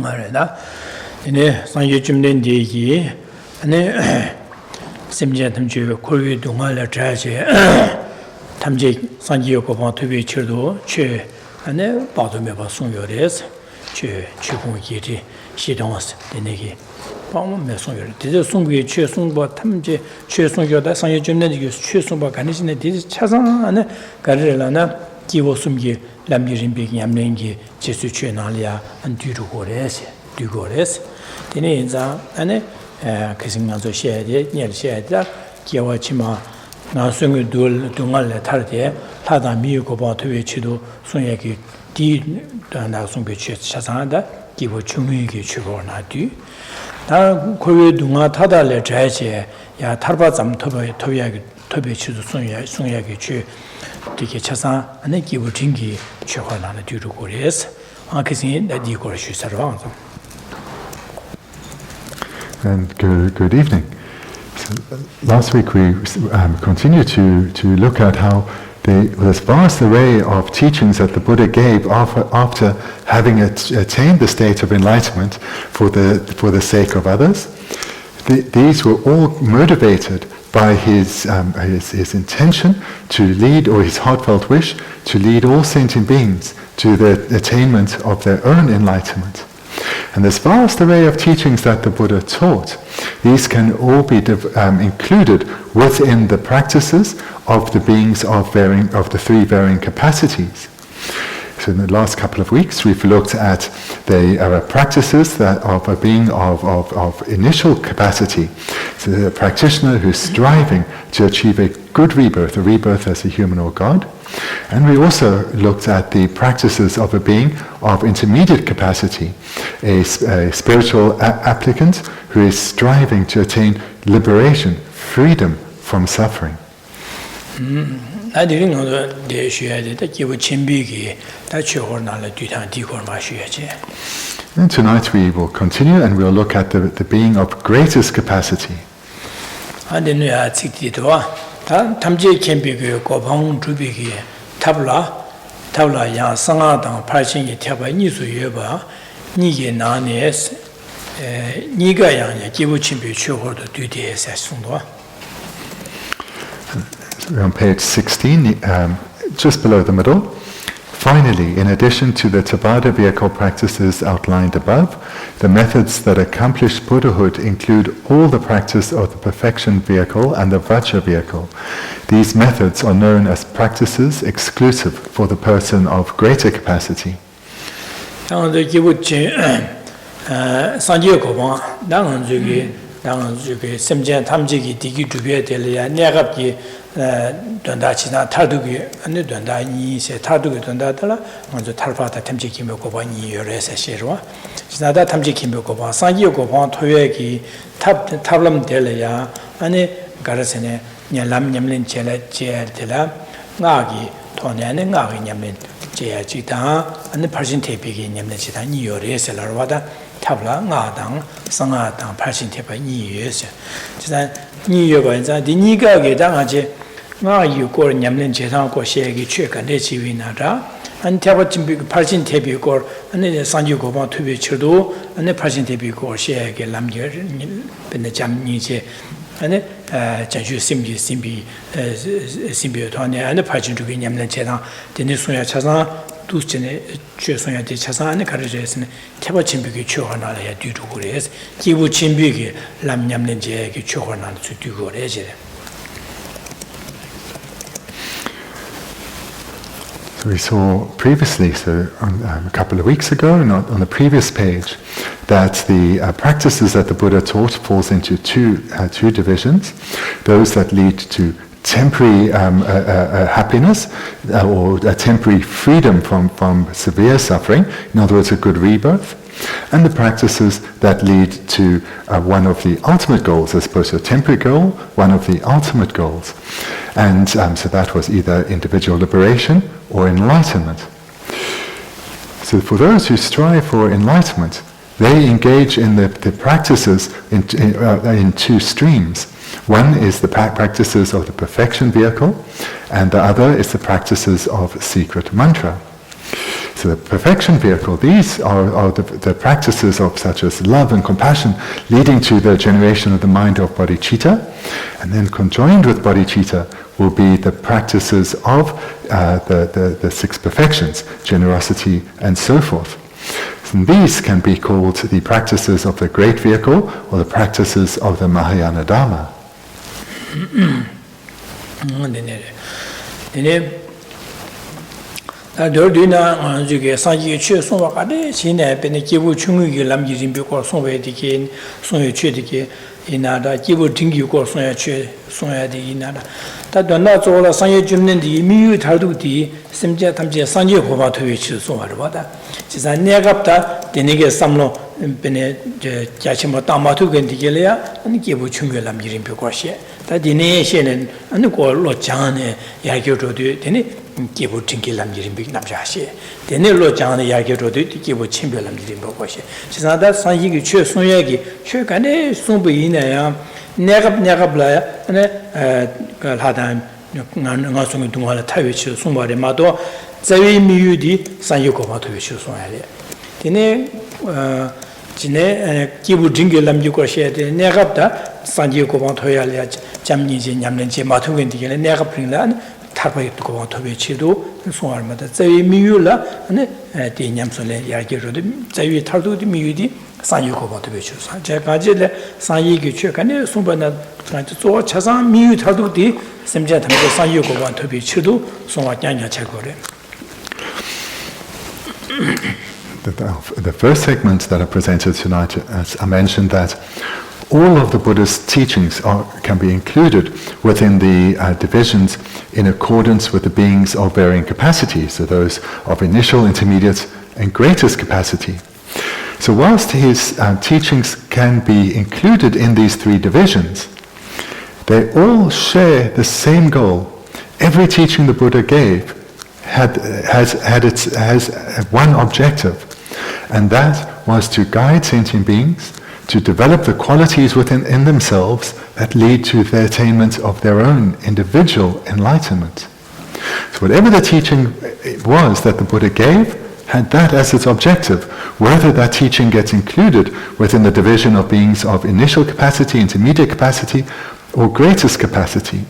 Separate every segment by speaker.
Speaker 1: 말이다. 이제 상주 쯤된 뒤에 아니 심지어 탐주 고유 동안을 자제 탐지 상지고 봐 투비 치도 최 안에 바도메 봐 송요레스 최 추공기지 시동스 되네기 방문에 송요레 이제 송구의 최 송바 탐지 최 송요다 상주 쯤된 뒤에 최 송바 가니신데 뒤에 차상 안에 가르라나 기고 숨기 Lam Rim Text Yamlengi Geshe Thubten Rabten and Dugoles. Tineza ane Kisingazo Shade, near Shada, Kiawachima, Nasungu Dul Dungal Tarde, Tada Miyuko to Chido, Sunyaki, D. Nasumbi Chasanda, Kivo Chumiki Chugorna Du. Now, Korea Dunga Tada Le Jaje, Ya Tarbazam Toby Chidu Sunyaki Chu. 되게 차상 안에 기부 증기 최화나는 뒤로 고려해서 아그신 나디고를 수사로서.
Speaker 2: And good evening. So last week we continued to look at how this vast array of teachings that the Buddha gave after having attained the state of enlightenment for the sake of others. These were all motivated by his intention to lead, or his heartfelt wish to lead all sentient beings to the attainment of their own enlightenment. And this vast array of teachings that the Buddha taught, these can all be included within the practices of the beings of the three varying capacities. So in the last couple of weeks, we've looked at the practices that of a being of initial capacity. So the practitioner who's striving to achieve a good rebirth, a rebirth as a human or God. And we also looked at the practices of a being of intermediate capacity, a spiritual applicant who is striving to attain liberation, freedom from suffering.
Speaker 1: And
Speaker 2: tonight we will continue and we'll look at the being of greatest capacity. We're on page 16, just below the middle. Finally, in addition to the Theravada vehicle practices outlined above, the methods that accomplish Buddhahood include all the practice of the perfection vehicle and the Vajra vehicle. These methods are known as practices exclusive for the person of greater capacity.
Speaker 1: donda치나 타두기 안에 donda니 세 타두기 don다달라 먼저 탈파다 탐지기며 고반이 열에서 시로와 지나다 탐지기며 고반 상기요 고반 토여기 탑람 될래야 안에 가르세네 냠람 냠린 제라 제들라 나기 돈에는 나기 냠린 제야지다 안에 퍼센테이지 냠린 지다 니 열에서 라와다 탑라 나당 상아당 퍼센테이지 니 열에서 지난 니 열반자 니가 게당하지 나 이거 냠는 제상고 시에게 최근에 지위나라 안 태버진 팔진 대비고 안에 상주고 봐 투비 치도 안에 팔진 대비고 시에게 남겨 근데 잠니제 안에 전주 심비 돈에 안에 팔진 주기 냠는 제상 되는 소야 차상 두전에 최소야 대 차상 안에 가르쳐서는 태버진 비기 최하나야 뒤로 그래서 기부 진비기 람냠는 제에게 최하나는 뒤로 그래지.
Speaker 2: We saw previously, a couple of weeks ago, on the previous page, that the practices that the Buddha taught falls into two divisions. Those that lead to temporary happiness or a temporary freedom from severe suffering, in other words, a good rebirth. And the practices that lead to one of the ultimate goals, as opposed to a temporary goal, one of the ultimate goals. And so that was either individual liberation or enlightenment. So for those who strive for enlightenment, they engage in the practices in two streams. One is the practices of the perfection vehicle, and the other is the practices of secret mantra. So the perfection vehicle. These are the practices of such as love and compassion, leading to the generation of the mind of bodhicitta, and then conjoined with bodhicitta will be the practices of the six perfections, generosity and so forth. And these can be called the practices of the great vehicle or the practices of the Mahayana Dharma.
Speaker 1: inada kibu tingi ko soya che soya de inada ta donna zola sanye jumnen di miyu tardu di simje tamje sanje ko ba thwe chi so ba ba da ji san ne gap da denige samlo bene je jachi mo ta ma thu gen di gele ya ani kibu chungwe lam yirin bi ko she ta dine she ne ani ko lo jang ne ya gyo do de dine kibu tingi lam yirin bi nam ja she dine lo jang ne ya gyo do de kibu chimbe lam yirin bi ko she ji san da sanje gi che soya gi che kan ne so bi 내갑라 하단 나송이 동화를 타위치 송발에 마도 자위 미유디 산유고마 타위치 송하래 디네 지네 기부 징겔람 유고셔데 내갑다 산유고마 타야래 잠니지 냠는지 마토겐디게 내갑린라 타바이고마 타위치도 송할마다 자위 미유라 네 디냠솔레 야기로도 자위 탈도디 미유디 산유고바 되죠. 제가 이제 산이기 최근에 손바나 저 차상 미유 탈도디 심지어 담고 산유고바 되죠. 송화ඥ냐 책거래.
Speaker 2: The first segment that I presented tonight, as I mentioned, that all of the Buddhist teachings can be included within the divisions in accordance with the beings of varying capacities, so those of initial, intermediate, and greatest capacity. So whilst his teachings can be included in these three divisions, they all share the same goal. Every teaching the Buddha gave has one objective, and that was to guide sentient beings to develop the qualities within themselves that lead to the attainment of their own individual enlightenment. So whatever the teaching was that the Buddha gave, had that as its objective, whether that teaching gets included within the division of beings of initial capacity, intermediate capacity, or greatest capacity.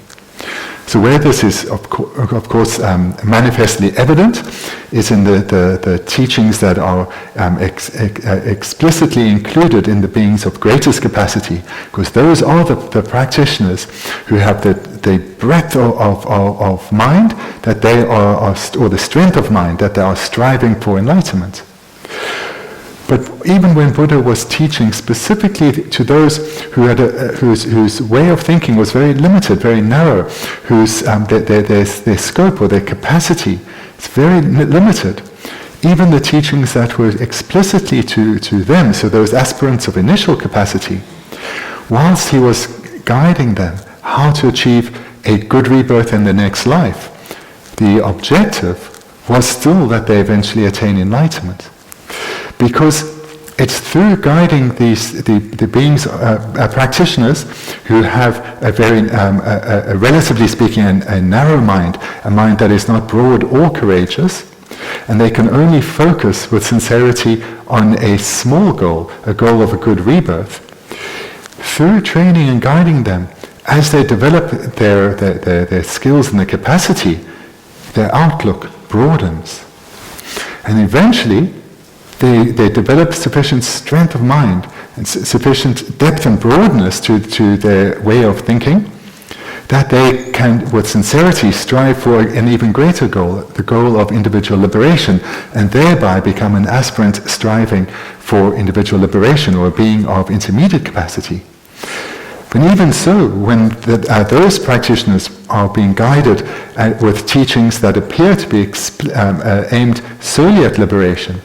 Speaker 2: So where this is, of course, manifestly evident is in the teachings that are explicitly included in the beings of greatest capacity, because those are the practitioners who have the breadth of mind that they are, or the strength of mind that they are striving for enlightenment. But even when Buddha was teaching specifically to those who had whose way of thinking was very limited, very narrow, whose their scope or their capacity is very limited, even the teachings that were explicitly to them, so those aspirants of initial capacity, whilst he was guiding them how to achieve a good rebirth in the next life, the objective was still that they eventually attain enlightenment. Because it's through guiding the beings, practitioners who have a very, relatively speaking, a narrow mind, a mind that is not broad or courageous, and they can only focus with sincerity on a small goal, a goal of a good rebirth. Through training and guiding them, as they develop their skills and their capacity, their outlook broadens. And eventually, they develop sufficient strength of mind and sufficient depth and broadness to their way of thinking that they can, with sincerity, strive for an even greater goal, the goal of individual liberation, and thereby become an aspirant striving for individual liberation or a being of intermediate capacity. But even so, when those practitioners are being guided with teachings that appear to be aimed solely at liberation,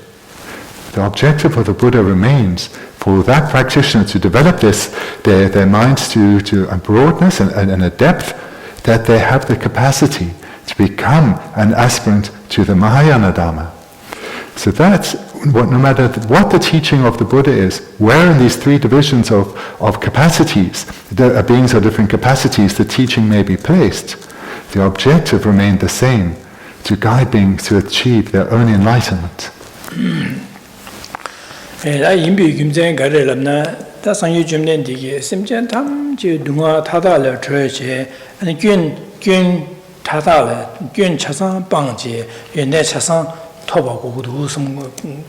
Speaker 2: the objective of the Buddha remains for that practitioner to develop their minds to a broadness and a depth that they have the capacity to become an aspirant to the Mahayana Dharma. So that's no matter what the teaching of the Buddha is, where in these three divisions of capacities, the beings of different capacities, the teaching may be placed, the objective remained the same, to guide beings to achieve their own enlightenment.
Speaker 1: 다 상유 점된 디게 심전 탐지 동화 타다를 저제 아니 균 타다를 균 차상 방지 연내 차상 토바고도 무슨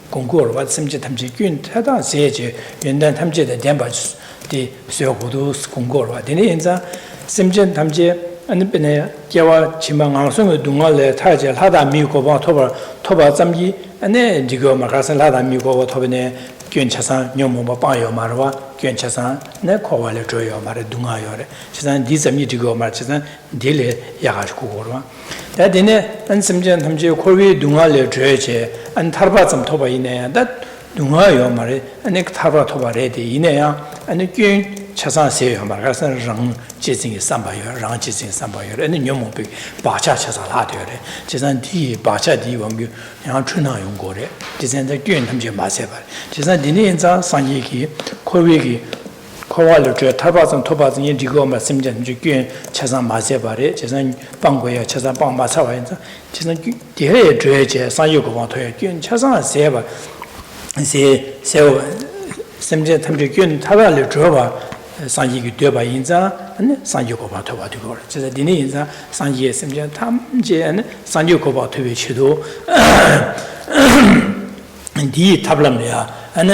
Speaker 1: 공고를 받 심지 탐지 균 타다 세제 연내 탐지의 대바지 디 수요고도 공고를 받으니 인자 심전 탐지 아니 변에 개와 지망 항송의 동화를 타제 하다 미고바 토바 잠기 아니 지고 막아서 하다 미고바 토베네 괜찮아 녀모바 빠요 말와 괜찮아 내 코발에 줘요 말에 둥아요래 지산 디점이 지고 말지산 딜에 야가지고 거라 다디네 안심전 탐지 코위 둥아를 줘야지 안 타바 좀 토바 이내야 다 둥아요 말에 아니 타바 토바래 돼 이내야 아니 괜찮아 세요 말가서 랑 지진이 삼바요 랑 지진 삼바요 아니 녀모비 바차 차사 하되래 지산 디 바차 디 원규 양春나 용거래 지산의 괜 탐지 마세바 지산 디니엔자 상이기 코위기 코와를 줘 타바선 토바선 인디고 말씀전 주견 차상 마세바래 지산 방고야 차상 방 마사와인자 지산 디해 줘야지 상요고 방토에 괜 차상 세바 세세오 심제 탐지 괜 타바를 줘봐 상이기 되봐 인자 상요고 방토바 되고 지산 디니엔자 상이에 심제 탐지에는 상요고 방토에 치도 디 탑람이야 아니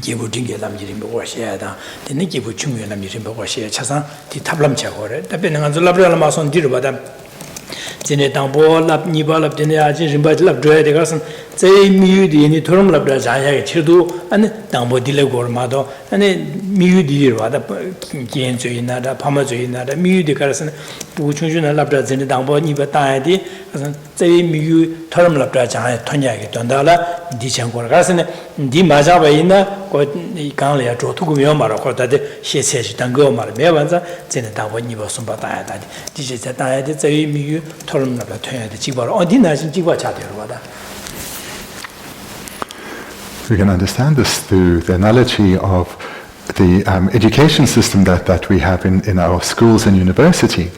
Speaker 1: 기부 딩게 남지림 보고 하셔야다 되는 기부 중요한 남지림 보고 하셔야 차상 디 탑람 차고래 답변 한 줄랍을 마선 뒤로 받아 진에 당보 랍 니발랍 되네 아지 림바랍 줘야 되가선 제 미유디니 토름랍다 자야게 치도 아니 당보 딜레고르마도 아니 미유디로 하다 기엔조이나다 파마조이나다 미유디 가라선 부충준을 랍다 진에 당보 니바 따야디 그래서 제 미유 토름랍다 자야 토냐게 돈다라 디창고라 가선 디 마자바이나 이 강래야 조투구며 말하고 다데 시세시 당고 말 매반자 진에 당보 니바 손바다야다 디제 따야디 제 미유 토름랍다 토야디 지바로 어디나신 지바 차대로 와다
Speaker 2: We can understand this through the analogy of the education system that we have in our schools and university.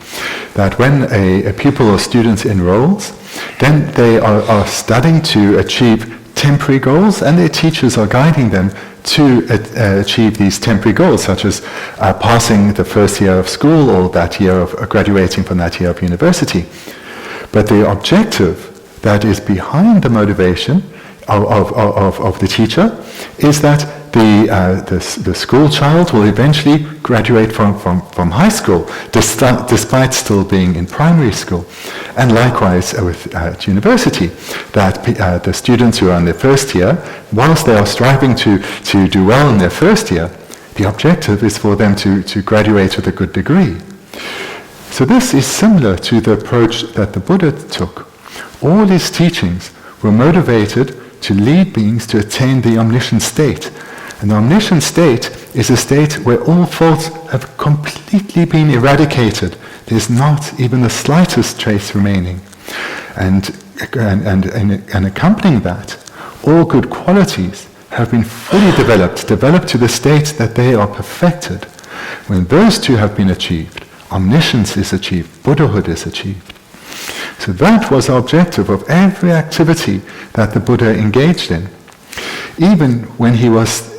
Speaker 2: That when a pupil or student enrolls, then they are studying to achieve temporary goals, and their teachers are guiding them to achieve these temporary goals, such as passing the first year of school or that year of graduating from that year of university. But the objective that is behind the motivation of the teacher is that the school child will eventually graduate from high school, despite still being in primary school. And likewise at university, that the students who are in their first year, whilst they are striving to do well in their first year, the objective is for them to graduate with a good degree. So this is similar to the approach that the Buddha took. All his teachings were motivated to lead beings to attain the omniscient state. And the omniscient state is a state where all faults have completely been eradicated. There's not even the slightest trace remaining. And accompanying that, all good qualities have been fully developed to the state that they are perfected. When those two have been achieved, omniscience is achieved, Buddhahood is achieved. So that was the objective of every activity that the Buddha engaged in. Even when he was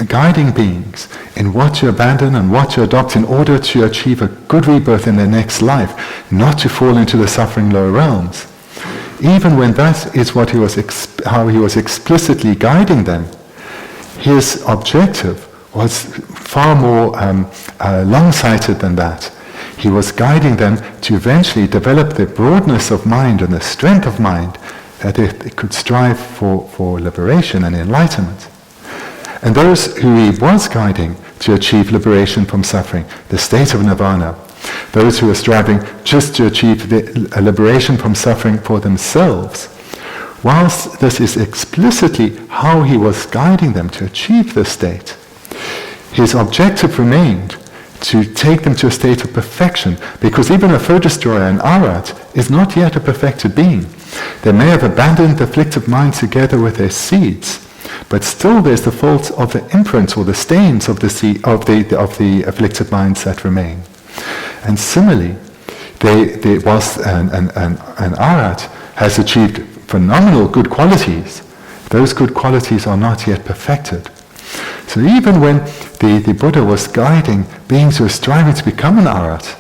Speaker 2: guiding beings in what to abandon and what to adopt in order to achieve a good rebirth in their next life, not to fall into the suffering lower realms. Even when that is what how he was explicitly guiding them, his objective was far more long-sighted than that. He was guiding them to eventually develop the broadness of mind and the strength of mind that they could strive for liberation and enlightenment. And those who he was guiding to achieve liberation from suffering, the state of nirvana, those who are striving just to achieve a liberation from suffering for themselves, whilst this is explicitly how he was guiding them to achieve this state, his objective remained to take them to a state of perfection, because even a foe destroyer, an arat, is not yet a perfected being. They may have abandoned the afflictive mind together with their seeds, but still there's the fault of the imprints or the stains of the afflicted minds that remain. And similarly, whilst an Arhat has achieved phenomenal good qualities, those good qualities are not yet perfected. So even when the Buddha was guiding beings who were striving to become an Arhat,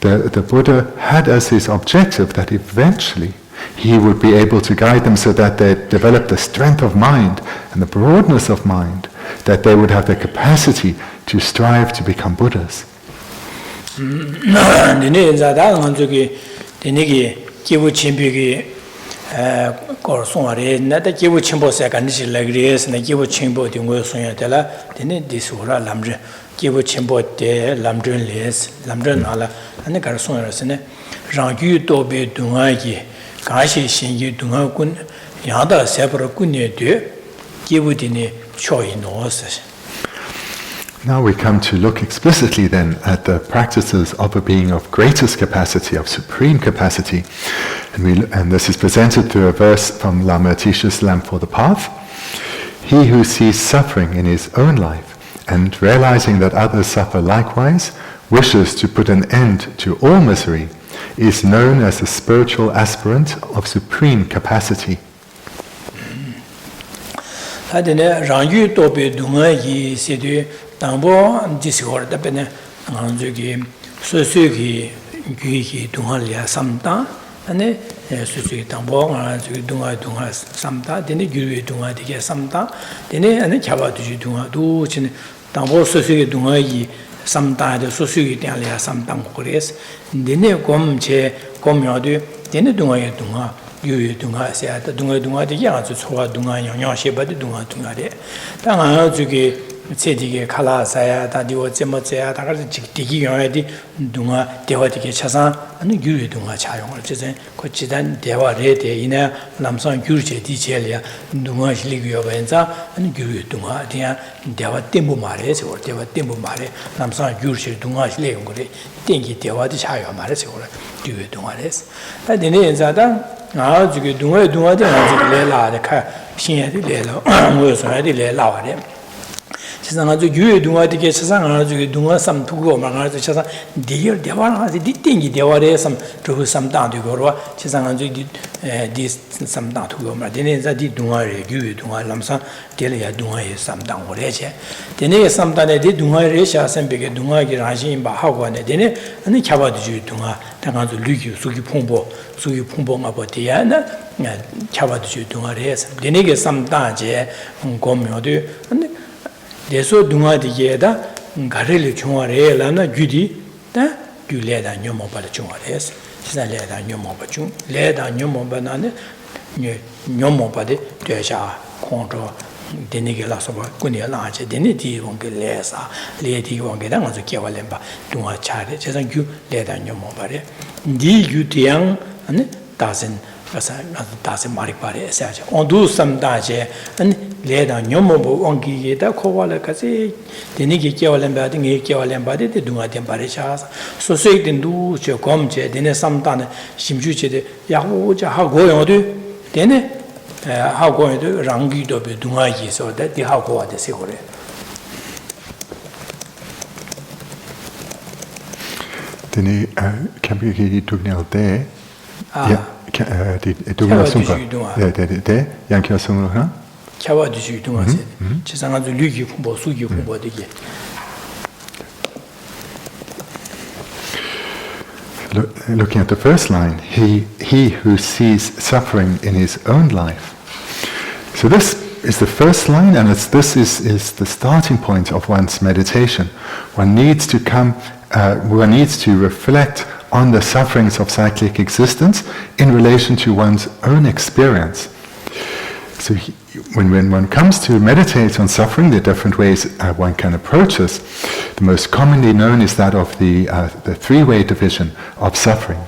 Speaker 2: the Buddha had as his objective that eventually he would be able to guide them so that they develop the strength of mind and the broadness of mind, that they would have the capacity to strive to become Buddhas. Now we come to look explicitly then at the practices of a being of greatest capacity, of supreme capacity. And this is presented through a verse from Lama Atisha's Lamp for the Path. He who sees suffering in his own life and realizing that others suffer likewise, wishes to put an end to all misery, is known as a spiritual aspirant of supreme capacity.
Speaker 1: 세디게 칼라사야 다디오 제모제야 다가지 직디기 영야디 동아 대화디게 차상 아니 규의 동아 차용을 제제 고치단 대화레데 이나 남성 규르제 디젤이야 동아 실리기요 benza 아니 규의 동아 디야 대화 템부 말에 저 대화 템부 말에 남성 규르제 동아 실리용 거래 땡기 대화디 차용 말에 저 규의 동아레스 다디네 인자다 아 저기 동아디 아주 레라데 카 신야디 레라 뭐서야디 레라와데 세상 아주 유의 동아디게 세상 아주 동아 삼투고 막아서 세상 디열 대화하지 디땡기 대화에 삼 저거 삼다도고로 세상 아주 디 삼다도고 말데네자 디 동아에 유의 동아 람사 데려야 동아에 삼당고래제 데네 삼다네 디 동아에 샤선베게 동아기 라신 바하고네 데네 아니 캬바디 동아 당아주 류기 수기 풍보 마버디야나 캬바디 동아에 데네게 삼다제 고묘도 아니 대소 동아디게다 가르리 중화래 라나 규디 다 규레다 녀모바를 중화래스 시살레다 녀모바중 레다 녀모바나네 녀모바데 되자 콘도 데니게라서 군이라지 데니디 원게 레사 레디 원게다 가서 개발렘바 동아 차례 세상 규 레다 녀모바래 니 규디양 아니 다신 다시 말이바래 세자 온두 삼다제 아니 레다 녀모보 원기게다 코발에 같이 데니게 개발렘바데 네 개발렘바데 동아템 바래샤 소소이든두 저 검제 데네 삼다네 심주제데 야고자 하고요도 데네 하고요도 랑기도 비 동아기서데 디 하고와데 세고래
Speaker 2: 데네 캠비기 tuknelde die Dunga-Sumpa. Der Yankya-Sumpa.
Speaker 1: 캬와드시 동아세. 지상아주 류기 풍보 수기 풍보되게.
Speaker 2: Looking at the first line, he who sees suffering in his own life. So this is the first line, and this is the starting point of one's meditation. One needs to reflect on the sufferings of cyclic existence in relation to one's own experience. So when one comes to meditate on suffering, there are different ways one can approach this. The most commonly known is that of the three-way division of suffering.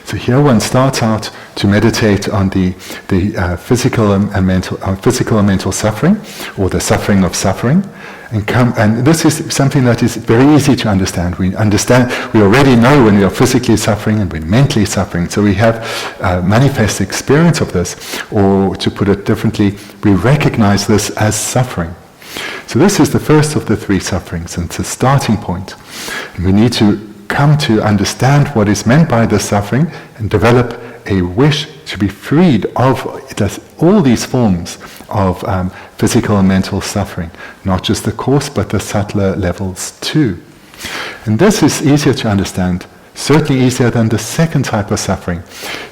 Speaker 2: So here one starts out to meditate on the physical and mental suffering, or the suffering of suffering, and this is something that is very easy to understand. We already know when we are physically suffering and when mentally suffering, so we have manifest experience of this, or to put it differently, we recognize this as suffering. So this is the first of the three sufferings, and it's a starting point. And we need to come to understand what is meant by the suffering and develop a wish to be freed of all these forms of physical and mental suffering, not just the coarse but the subtler levels too. And this is easier to understand, certainly easier than the second type of suffering,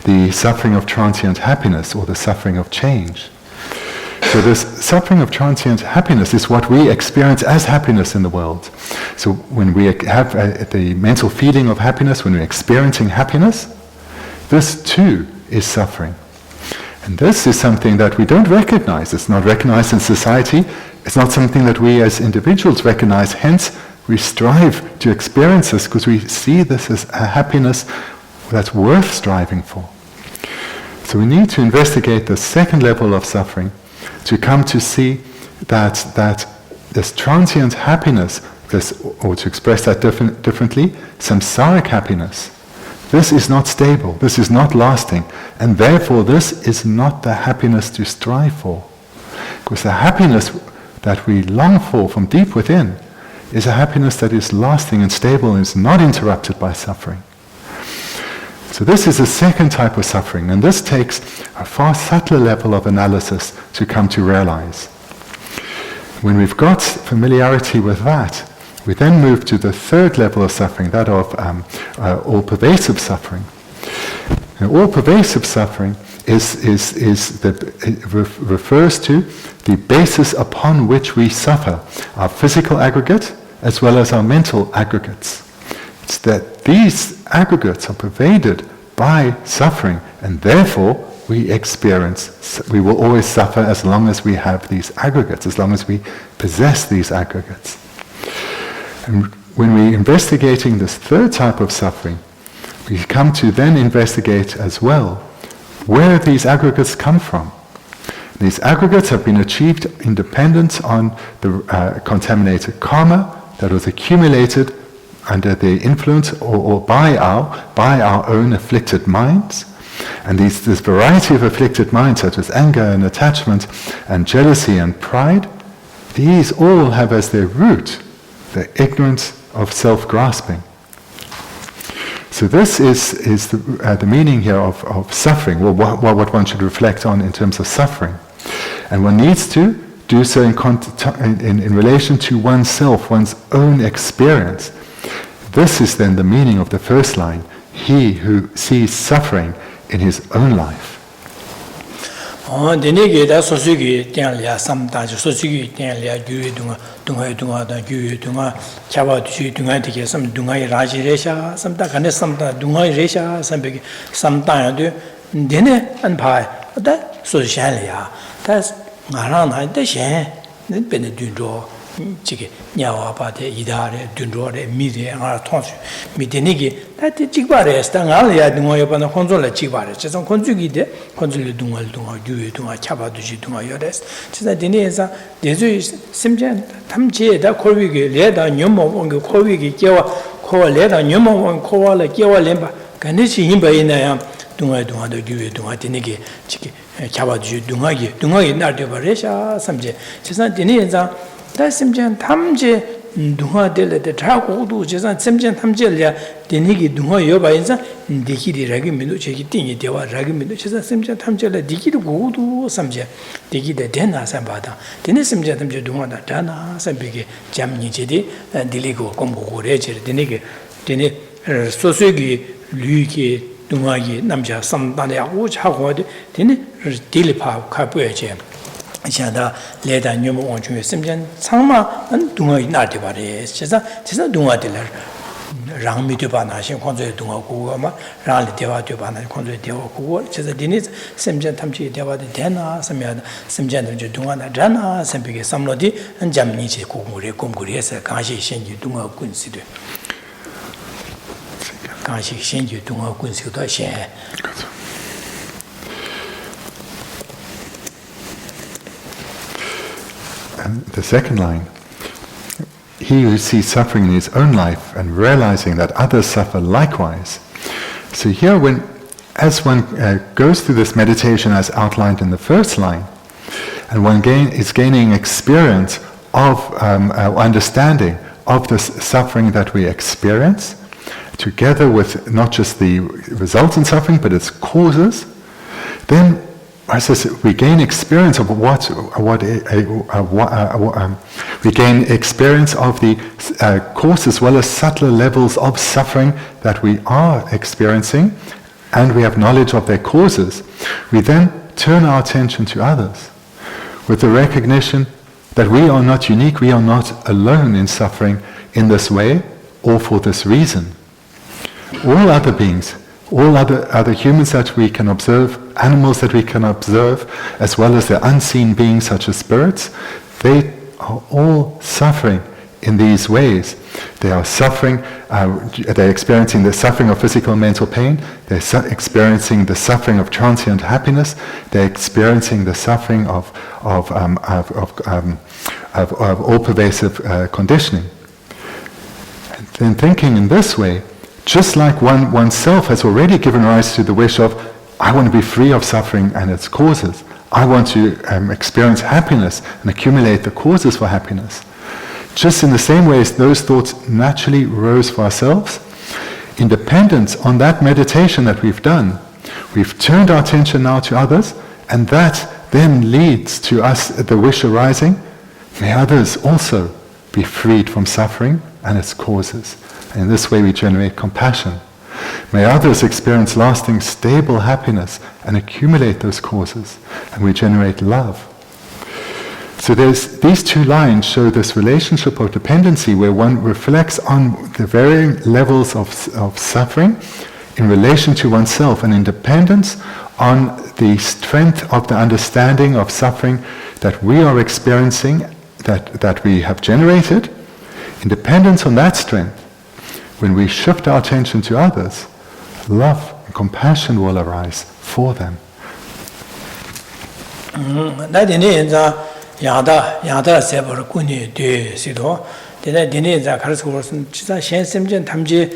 Speaker 2: the suffering of transient happiness or the suffering of change. So this suffering of transient happiness is what we experience as happiness in the world. So when we have the mental feeling of happiness, when we're experiencing happiness, this too is suffering. And this is something that we don't recognize. It's not recognized in society. It's not something that we as individuals recognize. Hence, we strive to experience this because we see this as a happiness that's worth striving for. So we need to investigate the second level of suffering to come to see that this transient happiness, or to express that differently, samsaric happiness, this is not stable, this is not lasting, and therefore this is not the happiness to strive for. Because the happiness that we long for from deep within is a happiness that is lasting and stable and is not interrupted by suffering. So this is a second type of suffering, and this takes a far subtler level of analysis to come to realize. When we've got familiarity with that, we then move to the third level of suffering, that of all-pervasive suffering. And all-pervasive suffering refers to the basis upon which we suffer, our physical aggregate as well as our mental aggregates. It's that these aggregates are pervaded by suffering, and therefore we will always suffer as long as we have these aggregates, as long as we possess these aggregates. And when we're investigating this third type of suffering, we come to then investigate as well where these aggregates come from. These aggregates have been achieved in dependence on the contaminated karma that was accumulated under the influence or by our own afflicted minds. And this variety of afflicted minds, such as anger and attachment and jealousy and pride, these all have as their root the ignorance of self-grasping. So this is the meaning here of suffering, or what one should reflect on in terms of suffering. And one needs to do so in relation to oneself, one's own experience. This is then the meaning of the first line, he who sees suffering in his own life.
Speaker 1: 지게 냐와바데 이다레 둔로레 미데 아 통수 미데니게 다티 찍바레 스탕알야 등어여바나 혼존레 찍바레 제선 콘주기데 콘줄리 둥알 둥아 유유 둥아 차바두지 둥아 요레스 제사 디네에서 대주 심전 탐지에다 코위게 레다 녀모 온게 코위게 깨와 코와 레다 녀모 온 코와레 깨와 렘바 간니시 힘바이나야 둥아 둥아도 유유 둥아 디네게 지게 차바두지 둥아기 나르데바레샤 삼제 제사 디네에서 다 심전 탐제 둥화들레데 자고도 제산 심전 탐제려 데니기 둥화 여바인자 디기리라기 민도 제기 띵이 되와 라기 민도 제산 심전 탐제려 디기도 고도 삼제 디기데 데나 삼바다 데니 심전 탐제 둥화다 다나 삼비게 잠니제디 딜리고 공고고레제 데니게 데니 소소기 류기 둥화기 남자 삼단에 오차고데 데니 딜리파 카부에제 이제다 레다 녀모 원중에 심전 상마는 동아이 나한테 말해. 제가 동아들 랑미도 바나신 콘조에 동아고 아마 랑리 대화도 바나 콘조에 대화고 제가 디니 심전 탐지 대화도 되나 섬야 심전을 저 동아나 자나 섬비게 삼로디 잠니지 공구리에서 가시 신지 동아 군시도 가시 신지 동아 군시도 신
Speaker 2: And the second line, he who sees suffering in his own life and realizing that others suffer likewise. So here, as one goes through this meditation as outlined in the first line, and one is gaining experience of understanding of the suffering that we experience, together with not just the resultant suffering, but its causes, then we gain experience of we gain experience of the coarse as well as subtler levels of suffering that we are experiencing, and we have knowledge of their causes. We then turn our attention to others with the recognition that we are not unique, we are not alone in suffering in this way or for this reason. All other beings, all other humans that we can observe, animals that we can observe, as well as the unseen beings such as spirits, they are all suffering in these ways. They are suffering, they're experiencing the suffering of physical and mental pain, they're experiencing the suffering of transient happiness, they're experiencing the suffering of all-pervasive conditioning. And then thinking in this way, just like oneself has already given rise to the wish of, I want to be free of suffering and its causes. I want to experience happiness and accumulate the causes for happiness. Just in the same way as those thoughts naturally rose for ourselves, independent on that meditation that we've done, we've turned our attention now to others, and that then leads to us the wish arising, may others also be freed from suffering and its causes. And in this way we generate compassion. May others experience lasting, stable happiness and accumulate those causes, and we generate love. So these two lines show this relationship of dependency where one reflects on the varying levels of suffering in relation to oneself, and in dependence on the strength of the understanding of suffering that we are experiencing, that we have generated. In dependence on that strength, when we shift our attention to others, love and compassion will arise for them.
Speaker 1: 야다 세버 군이 돼 시도 데네 자 가르쳐 버선 지사 현심전 탐지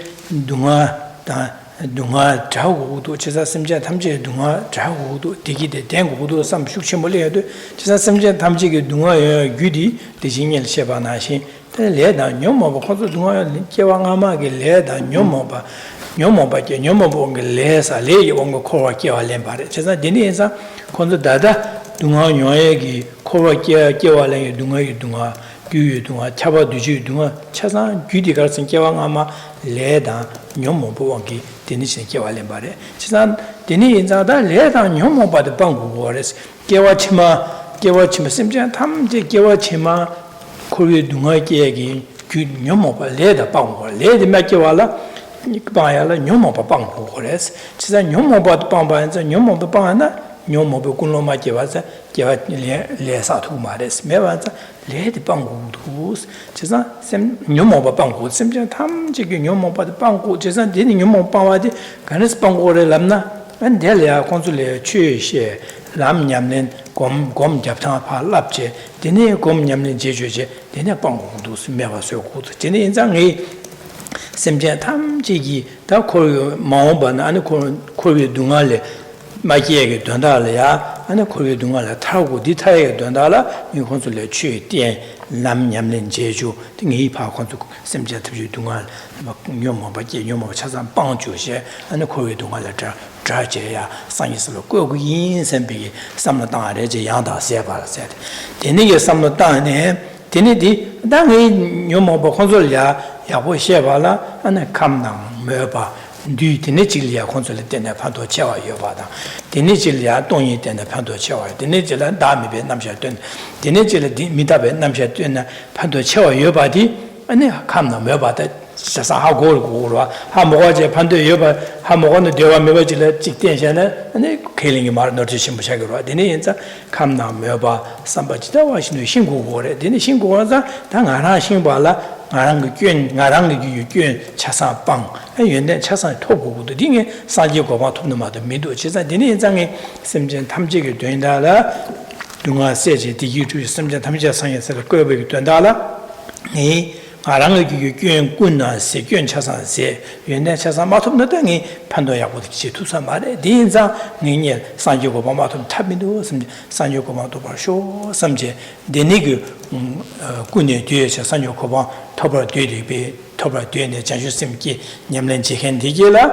Speaker 1: 동화 자고도 지사 심전 탐지 동화 자고도 되기대 된고도 삼 숙심을해도 지사 심전 탐지게 동화의 규디 대신을 셔바나시 레다 녀모고 거도 동화 개왕아마게 레다 녀모바 녀모보게 레사 레이 원고 코와 개와렘 바래 지사 데네사 콘도 다다 동화 녀에게 코와 개와렘 동화 규유 동화 차바두지 동화 차상 규디 가르친 개왕아마 레다 녀모보게 데니신 개와렘 바래 지사 데니 인자다 레다 녀모바데 방고고레스 개와치마 심지어 탐제 개와치마 코리 동화계기 규 녀모바 레다 방고 레드 맥개와라 바야라 녀모바 방고 그래서 진짜 녀모바 방바에서 녀모바 방하나 녀모바 군로마게 와서 개와 레사투 말했어 매와서 레드 방고도 진짜 셈 녀모바 방고 심지어 탐지기 녀모바 방고 진짜 되는 녀모 방와디 가네스 방고를 남나 안델야 콘술레 취시에 람 냠는 곰 잡탕 파 랍제 데네 곰 냠는 제주제 데네 방고도 스메와서 고도 데네 인장이 셈제 탐지기 다 코르 마오반 아니 코르 동알레 마기에게 된다라야 아니 코르 동알레 타고 디타에게 된다라 이 콘술레 취띠 람 냠는 제주 등이 파 콘수 셈제 특유 동알 막 녀모바게 녀모 차산 방주시 아니 코르 동알레 자제야 상이스로 꼭 인생비 삼나당아레제 양다 세바라세 데니게 삼나당네 데니디 당이 녀모바 콘솔야 야보 셰바라 아니 감낭 메바 디 데니질이야 콘솔레 데네 판도 채와 여바다 데니질이야 동이 데네 판도 채와 데니질은 다미베 남샤된 데니질 미다베 남샤된 판도 채와 여바디 아니 감낭 메바다 사사하고 고로와 하모가제 판도 여바 하모가는 대화 메바질에 직대잖아 아니 켈링이 말 넣으신 무샤기로 되네 인자 감나 메바 삼바지다 와신의 신고고래 되네 신고와서 당 하나 신발라 나랑 그 차사빵 연대 차사 토고고도 딩에 사지고바 톱는마도 미도 지사 되네 인장에 심전 탐지게 된다라 동화 세제 디기주 심전 탐지자 상에서 거베게 된다라 이 아랑의 교연 군나세 교연 차산세 연내 차산 마톱 너당이 판도야고 지 투사 말에 디인자 니니 산주고 마톱 탑미도 섬 산주고 마톱 쇼 섬제 데니그 군의 뒤에 산주고 바 토버 뒤에 토버 뒤에 자주심기 냠len 지hen 디게라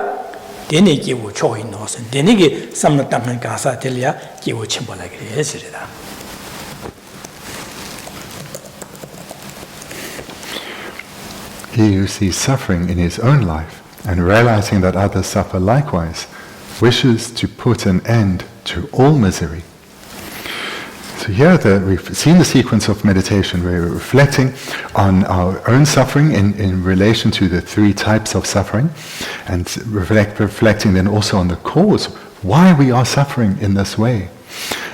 Speaker 1: 데니기고 초인 노선 데니기 삼는 땅은 가사 들려 기고 침벌하게 했으리다.
Speaker 2: He who sees suffering in his own life and realizing that others suffer likewise wishes to put an end to all misery. So here we've seen the sequence of meditation where we're reflecting on our own suffering in relation to the three types of suffering, and reflecting then also on the cause, why we are suffering in this way.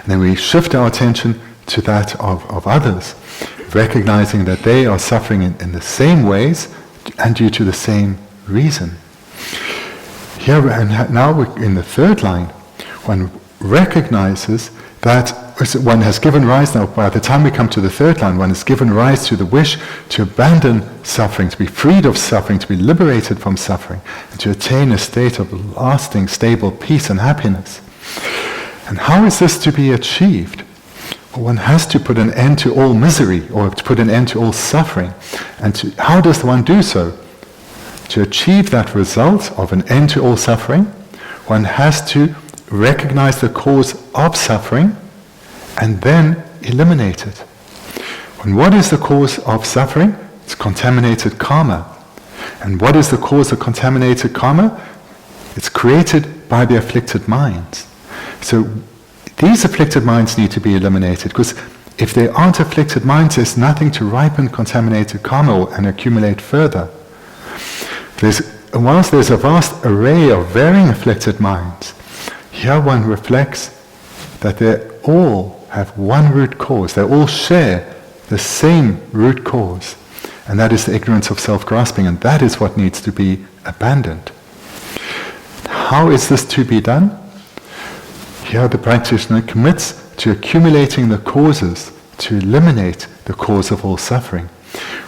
Speaker 2: And then we shift our attention to that of others, recognizing that they are suffering in the same ways and due to the same reason. Here and now in the third line, one recognizes that one has given rise, now by the time we come to the third line, one has given rise to the wish to abandon suffering, to be freed of suffering, to be liberated from suffering, and to attain a state of lasting, stable peace and happiness. And how is this to be achieved? Well, one has to put an end to all misery, or to put an end to all suffering. And how does one do so? To achieve that result of an end to all suffering, one has to recognize the cause of suffering and then eliminate it. And what is the cause of suffering? It's contaminated karma. And what is the cause of contaminated karma? It's created by the afflicted minds. So these afflicted minds need to be eliminated, because if they aren't afflicted minds, there's nothing to ripen contaminated karma and accumulate further. Whilst there's a vast array of varying afflicted minds, here one reflects that they all have one root cause. They all share the same root cause, and that is the ignorance of self-grasping, and that is what needs to be abandoned. How is this to be done? Here the practitioner commits to accumulating the causes to eliminate the cause of all suffering,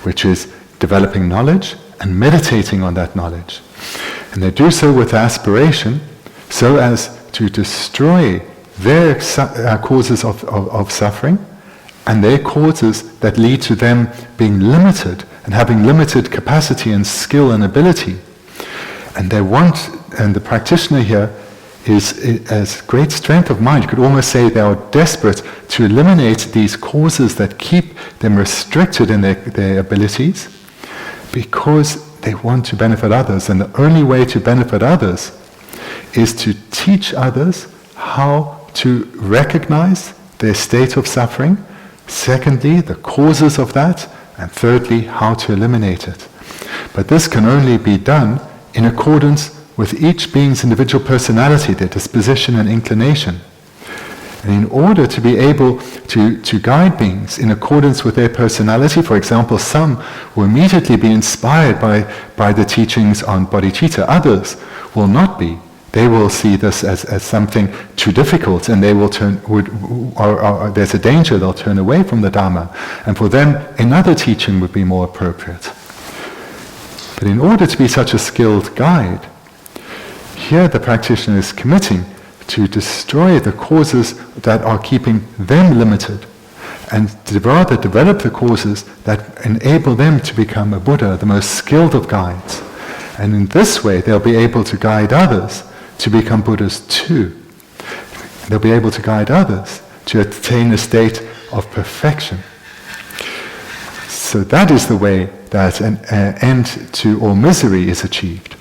Speaker 2: which is developing knowledge and meditating on that knowledge. And they do so with aspiration so as to destroy their causes of suffering and their causes that lead to them being limited and having limited capacity and skill and ability. And the practitioner here has great strength of mind. You could almost say they are desperate to eliminate these causes that keep them restricted in their abilities, because they want to benefit others. And the only way to benefit others is to teach others how to recognize their state of suffering, secondly, the causes of that, and thirdly, how to eliminate it. But this can only be done in accordance with each being's individual personality, their disposition and inclination. And in order to be able to guide beings in accordance with their personality, for example, some will immediately be inspired by the teachings on bodhicitta, others will not be. They will see this as something too difficult, and they will there's a danger they'll turn away from the Dhamma, and for them another teaching would be more appropriate. But in order to be such a skilled guide, here the practitioner is committing to destroy the causes that are keeping them limited, and to rather develop the causes that enable them to become a Buddha, the most skilled of guides. And in this way they'll be able to guide others to become Buddhas too. They'll be able to guide others to attain a state of perfection. So that is the way that an end to all misery is achieved.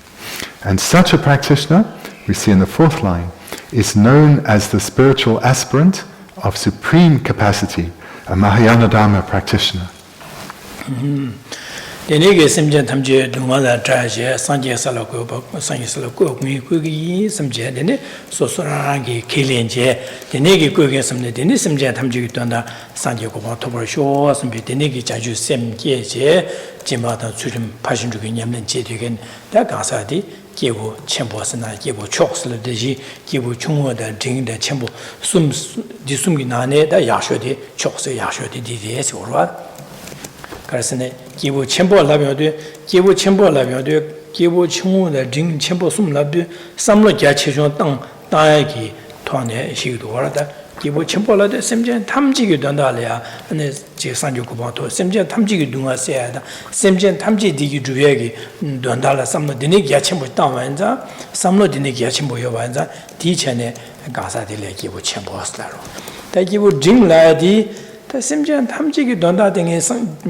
Speaker 2: And such a practitioner, we see in the fourth line, is known as the spiritual aspirant of supreme capacity, a Mahayana Dharma practitioner.
Speaker 1: Bendigo simje tamje dungala traje sanje salako sanje salako mi kugi simje dene sosorangi kelenje denegi kugi simne dene simje tamje tonda sanje ko tobo sho simbe denegi jaju semje je jimata churim pashin jugi nyamlen je degen da gasadi gebu 첨보 sna gebu choksle deji gebu chungwa da ding da 첨보 sum di sumgi nane da yasho de chokse yasho de di de se orwa karasne 기부 첨보 라면도 기부 첨보 라면도 기부 충우의 진 첨보 숨라도 삼로 자체중 땅 땅에기 토네 시기도 와라다 기부 첨보라도 샘전 탐지기 된다래야 아니 제 산주고 봐도 샘전 탐지기 누가 써야다 샘전 탐지 디기 주역이 된다라 삼로 디네 야첨보 땅완자 삼로 디네 야첨보 요완자 디천에 가사들의 기부 첨보스다로 다 기부 징라디 심지어 탐지기 돈다 등의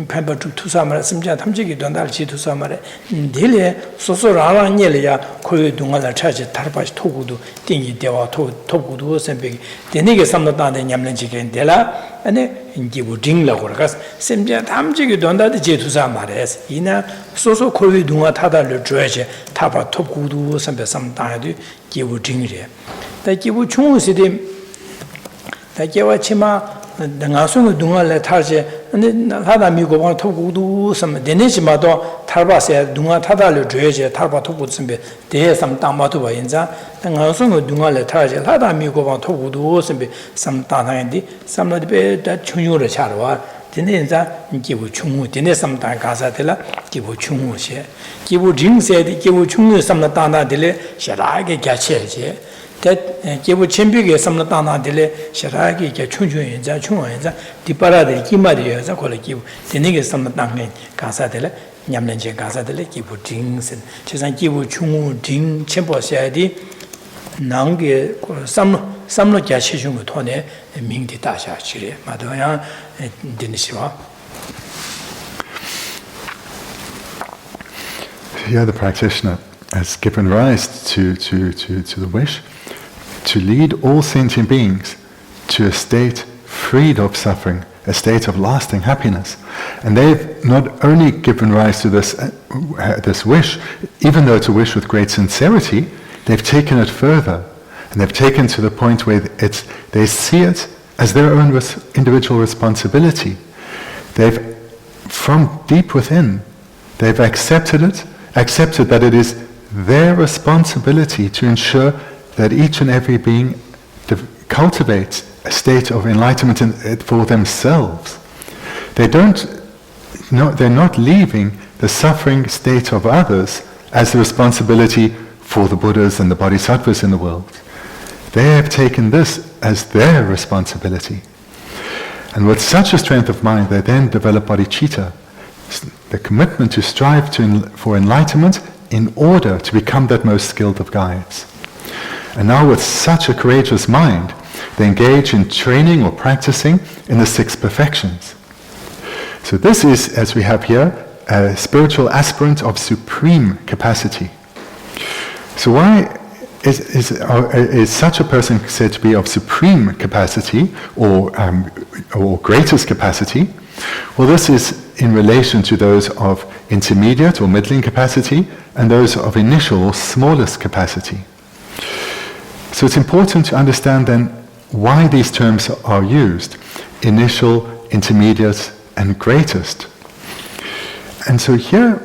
Speaker 1: 판바 투사말 심지어 탐지기 돈다 지투사말에 딜에 소소라라 녀려야 거의 동안을 찾지 다르바시 토구도 띵이 되와 토구도 선배기 되네게 삼다다는 냠는지게 되라 아니 인기부 딩라고 그래서 심지어 탐지기 돈다도 지투사말에 이나 소소 거의 동안 타달을 줘야지 타바 토구도 선배 삼다도 기부 딩이래 다 기부 충우시대 다 개와 치마 나가서는 동안에 타지 근데 하다 미고 봐 토구도 섬 되네지마도 탈바세 동안 타달을 줘야지 탈바 토구 섬에 대해서 담마도 봐 인자 나가서는 동안에 타지 하다 미고 봐 토구도 섬에 섬 따나인데 섬나데 베다 충유를 차려와 되네자 기부 충무 되네 섬다 가사들라 기부 충무시 기부 징세디 기부 충무 섬나 따나들레 샤라게 갸체지 기부 챔비게 삼나 따나들레 샤라기 게 충충인자 충원인자 디파라들 기마리여자 콜레 기부 되네게 삼나 땅에 가사들레 냠는제 가사들레 기부 징슨 세상 기부 충우 징 챔보셔야디 나게 삼로 갸시중의 돈에 명디 다샤치레 마도야 디니시와
Speaker 2: Here the practitioner has given rise to the wish to lead all sentient beings to a state freed of suffering, a state of lasting happiness. And they've not only given rise to this wish, even though it's a wish with great sincerity, they've taken it further. And they've taken to the point where they see it as their own individual responsibility. They've, from deep within, they've accepted that it is their responsibility to ensure that each and every being cultivates a state of enlightenment for themselves. They're not leaving the suffering state of others as the responsibility for the Buddhas and the Bodhisattvas in the world. They have taken this as their responsibility. And with such a strength of mind, they then develop bodhicitta, the commitment to strive for enlightenment in order to become that most skilled of guides. And now with such a courageous mind, they engage in training or practicing in the 6 perfections. So this is, as we have here, a spiritual aspirant of supreme capacity. So why is such a person said to be of supreme capacity or greatest capacity? Well, this is in relation to those of intermediate or middling capacity and those of initial or smallest capacity. So it's important to understand then why these terms are used, initial, intermediate, and greatest. And so here,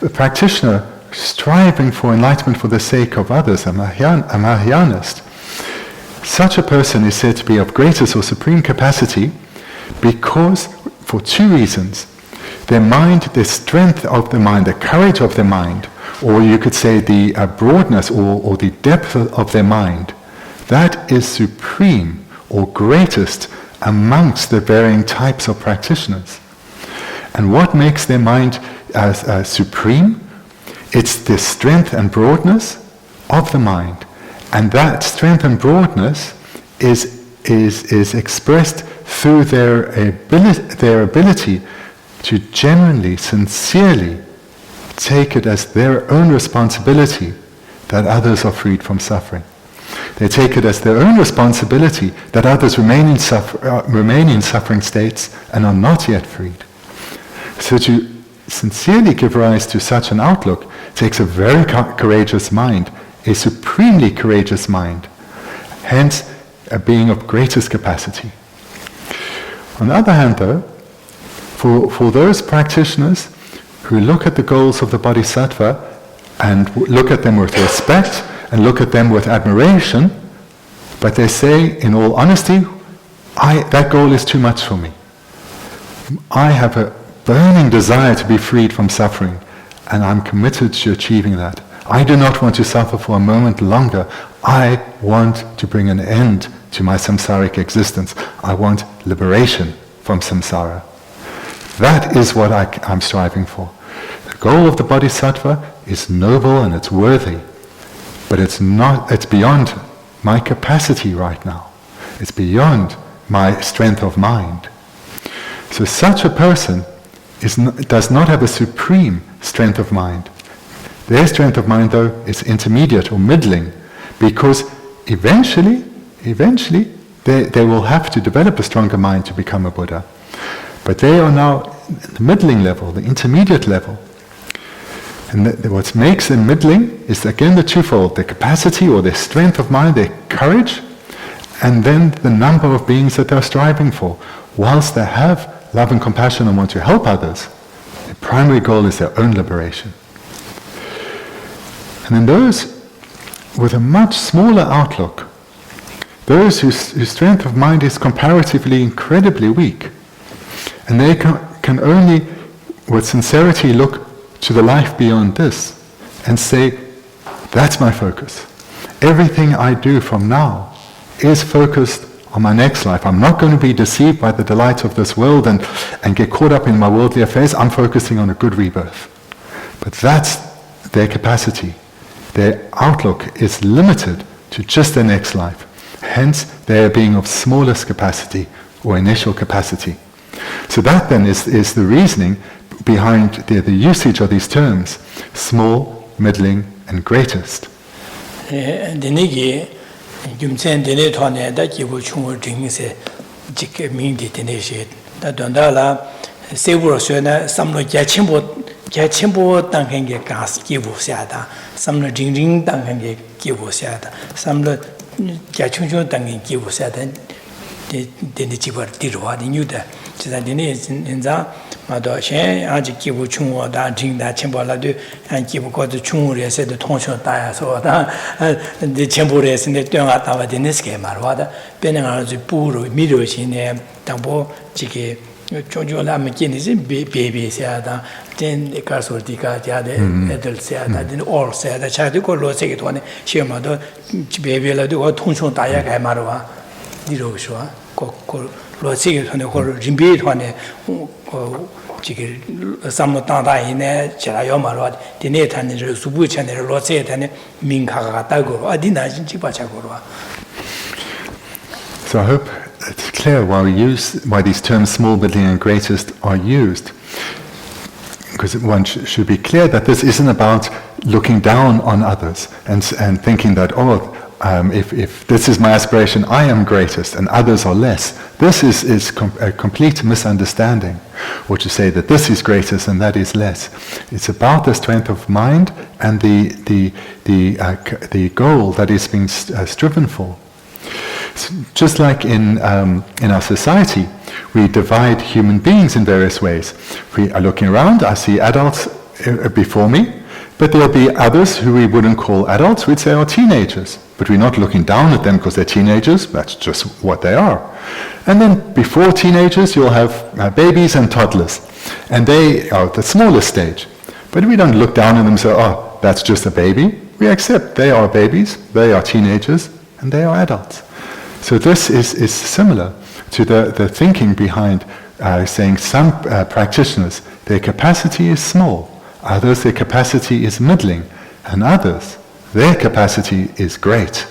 Speaker 2: a practitioner striving for enlightenment for the sake of others, a Mahayanist, such a person is said to be of greatest or supreme capacity because, for 2 reasons. Their mind, the strength of the mind, the courage of the mind, or you could say the broadness or the depth of their mind, that is supreme or greatest amongst the varying types of practitioners. And what makes their mind supreme? It's the strength and broadness of the mind. And that strength and broadness is expressed through their ability to genuinely, sincerely take it as their own responsibility that others are freed from suffering. They take it as their own responsibility that others remain in suffering states and are not yet freed. So to sincerely give rise to such an outlook takes a very courageous mind, a supremely courageous mind, hence a being of greatest capacity. On the other hand though, for those practitioners who look at the goals of the Bodhisattva and look at them with respect and look at them with admiration, but they say in all honesty, that goal is too much for me. I have a burning desire to be freed from suffering, and I'm committed to achieving that. I do not want to suffer for a moment longer. I want to bring an end to my samsaric existence. I want liberation from samsara. That is what I'm striving for. The goal of the bodhisattva is noble and it's worthy, but it's beyond my capacity right now. It's beyond my strength of mind. So such a person does not have a supreme strength of mind. Their strength of mind, though, is intermediate or middling, because eventually they will have to develop a stronger mind to become a Buddha. But they are now at the middling level, the intermediate level. And what makes them middling is again the twofold, their capacity or their strength of mind, their courage, and then the number of beings that they're striving for. Whilst they have love and compassion and want to help others, their primary goal is their own liberation. And then those with a much smaller outlook, those whose strength of mind is comparatively incredibly weak, and they can only, with sincerity, look to the life beyond this and say, that's my focus. Everything I do from now is focused on my next life. I'm not going to be deceived by the delights of this world and get caught up in my worldly affairs. I'm focusing on a good rebirth. But that's their capacity. Their outlook is limited to just their next life. Hence, their being of smallest capacity or initial capacity. So that then is the reasoning behind the usage of these terms, small, middling, and greatest.
Speaker 1: Yumtsen dene thone da jibu chungur ding se jik ming di dene she da donda la sebu so na samlo gyachimbo tanghen ge gas jibu sha da samlo jing tanghen ge jibu sha da samlo gyachungchung tanghen jibu sha da dene jibu di ro di nyu da chida dene inza ma do shen a ji jibu chungwa da jing da chimbo la de an jibu ko de chungwu re se de tongshou da ya so da de chimbo re se de dong a da wa de ne ske ma ro da be ne ga zu bu ro mi ro xin ne dang bo ji ge chongju la me jin de be se da den de ka so di ka ja de edel se da de all se da cha de ko lo se ge to ne xie ma do be la de wo tongshou da ya ga ma ro wa di ro sho ko lo se ge to ne ko rin bi to ne 지게 삼로 다다이네 제가 요마로 디네 타는 수부 채널 로세 타는 민가가 따고 어디나 진짜 바자고로.
Speaker 2: So I hope it's clear why these terms small, middling, and greatest are used. Because one should be clear that this isn't about looking down on others and thinking that, if this is my aspiration, I am greatest and others are less. This is a complete misunderstanding. Or to say that this is greatest and that is less. It's about the strength of mind and the goal that is being striven for. Just like in our society, we divide human beings in various ways. We are looking around, I see adults before me, but there'll be others who we wouldn't call adults, we'd say are teenagers. But we're not looking down at them because they're teenagers, that's just what they are. And then before teenagers, you'll have babies and toddlers. And they are the smallest stage. But we don't look down on them and say, oh, that's just a baby. We accept they are babies, they are teenagers, and they are adults. So this is similar to the thinking behind saying some practitioners, their capacity is small, others their capacity is middling, and others, their capacity is great.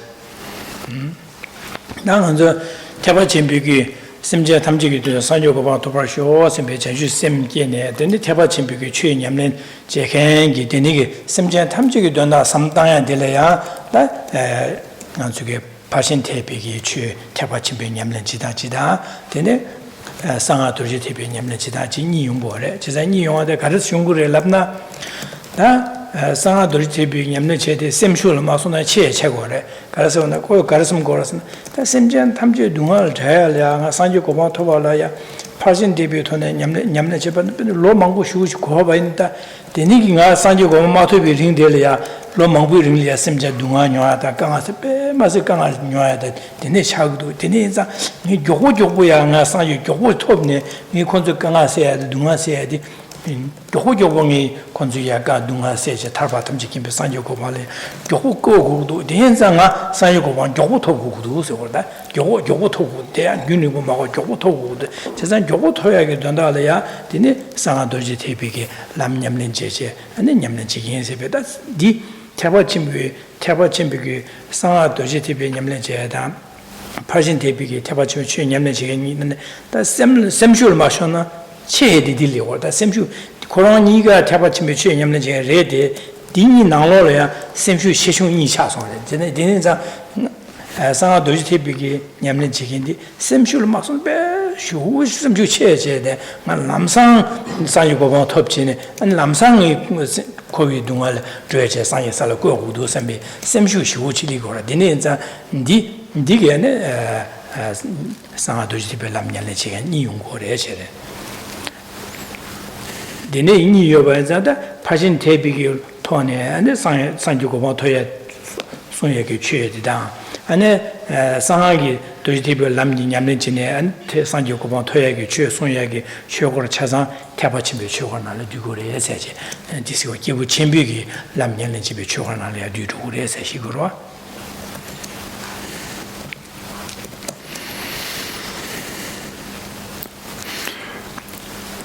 Speaker 1: 심지어 탐지기도 산조고바 도발쇼 심배 전주 심계네 근데 태바 침비기 취 냠는 제행기 되니게 심지어 탐지기도 나 삼당야 될래야 나 안쪽에 파신 태비기 취 태바 침비 냠는 지다지다 되네 상하 도지 태비 냠는 지다지 니용보래 지자 니용한테 가르쳐 연구를 랍나 나 상하 도지 태비 냠는 제대 셈쇼를 마소나 치에 최고래 그래서 나 고 가르침 거라서 다 심지어 탐지 동을 잘야 산지 고바 토발라야 파신 데뷔토네 냠네 제반 로망고 쉬우시 고바 있다 되니기가 산지 고마 마토비 링델이야 Lomangbu ringlia semja dunga nyoada kanga se pe mase kanga nyoada dene chagdu dene za ni gyogo ya nga sa yu gyogo topne ni konzo kanga se ya dunga se ya di gyogo ni konzo ya ga dunga se je tarba tamji kimbe sanjo ko male gyogo ko do dene za nga sanjo ko ban gyogo togu do se orda gyogo togu de gyuni ko ma ko gyogo togu de 제산 gyogo toyage dandala ya dene sanga dorje tepege lam nyamlen jeje ane nyamlen jigin se be da di Taba chimbi sanga doji tibi nyamlen chaya da Parjin tibi taba chimbi chuyo nyamlen chaya da semshu lma shona chaya di dili war da semshu korang niga taba chimbi chuyo nyamlen chaya re de dini nanglo lo ya semshu sheshung yi cha song re dine za sanga doji tibi nyamlen chaya di semshu lma shona be shu semshu chaya de nga lamsang sanyu gobang top chine lamsang kowi dungal zhueche sanye sala kuwa hudu sambe semshu shivu chili kora dine za di ge ne sanga doji tibe lam nyanle chega ni yung kore che re dine ini yoba za da pashin tebi ki tohne ane sangyu gobang toya sonye ki chue di dang ane sanga ki doji tibe lam nyanle chine ane sangyu gobang toya ki chue sonye ki chue kora chasang tepa chimbe chue kora nala du kore ya se che disi ko kibu chimbe ki lam nyanle chimbe chue kora nala ya du kore ya se shi koro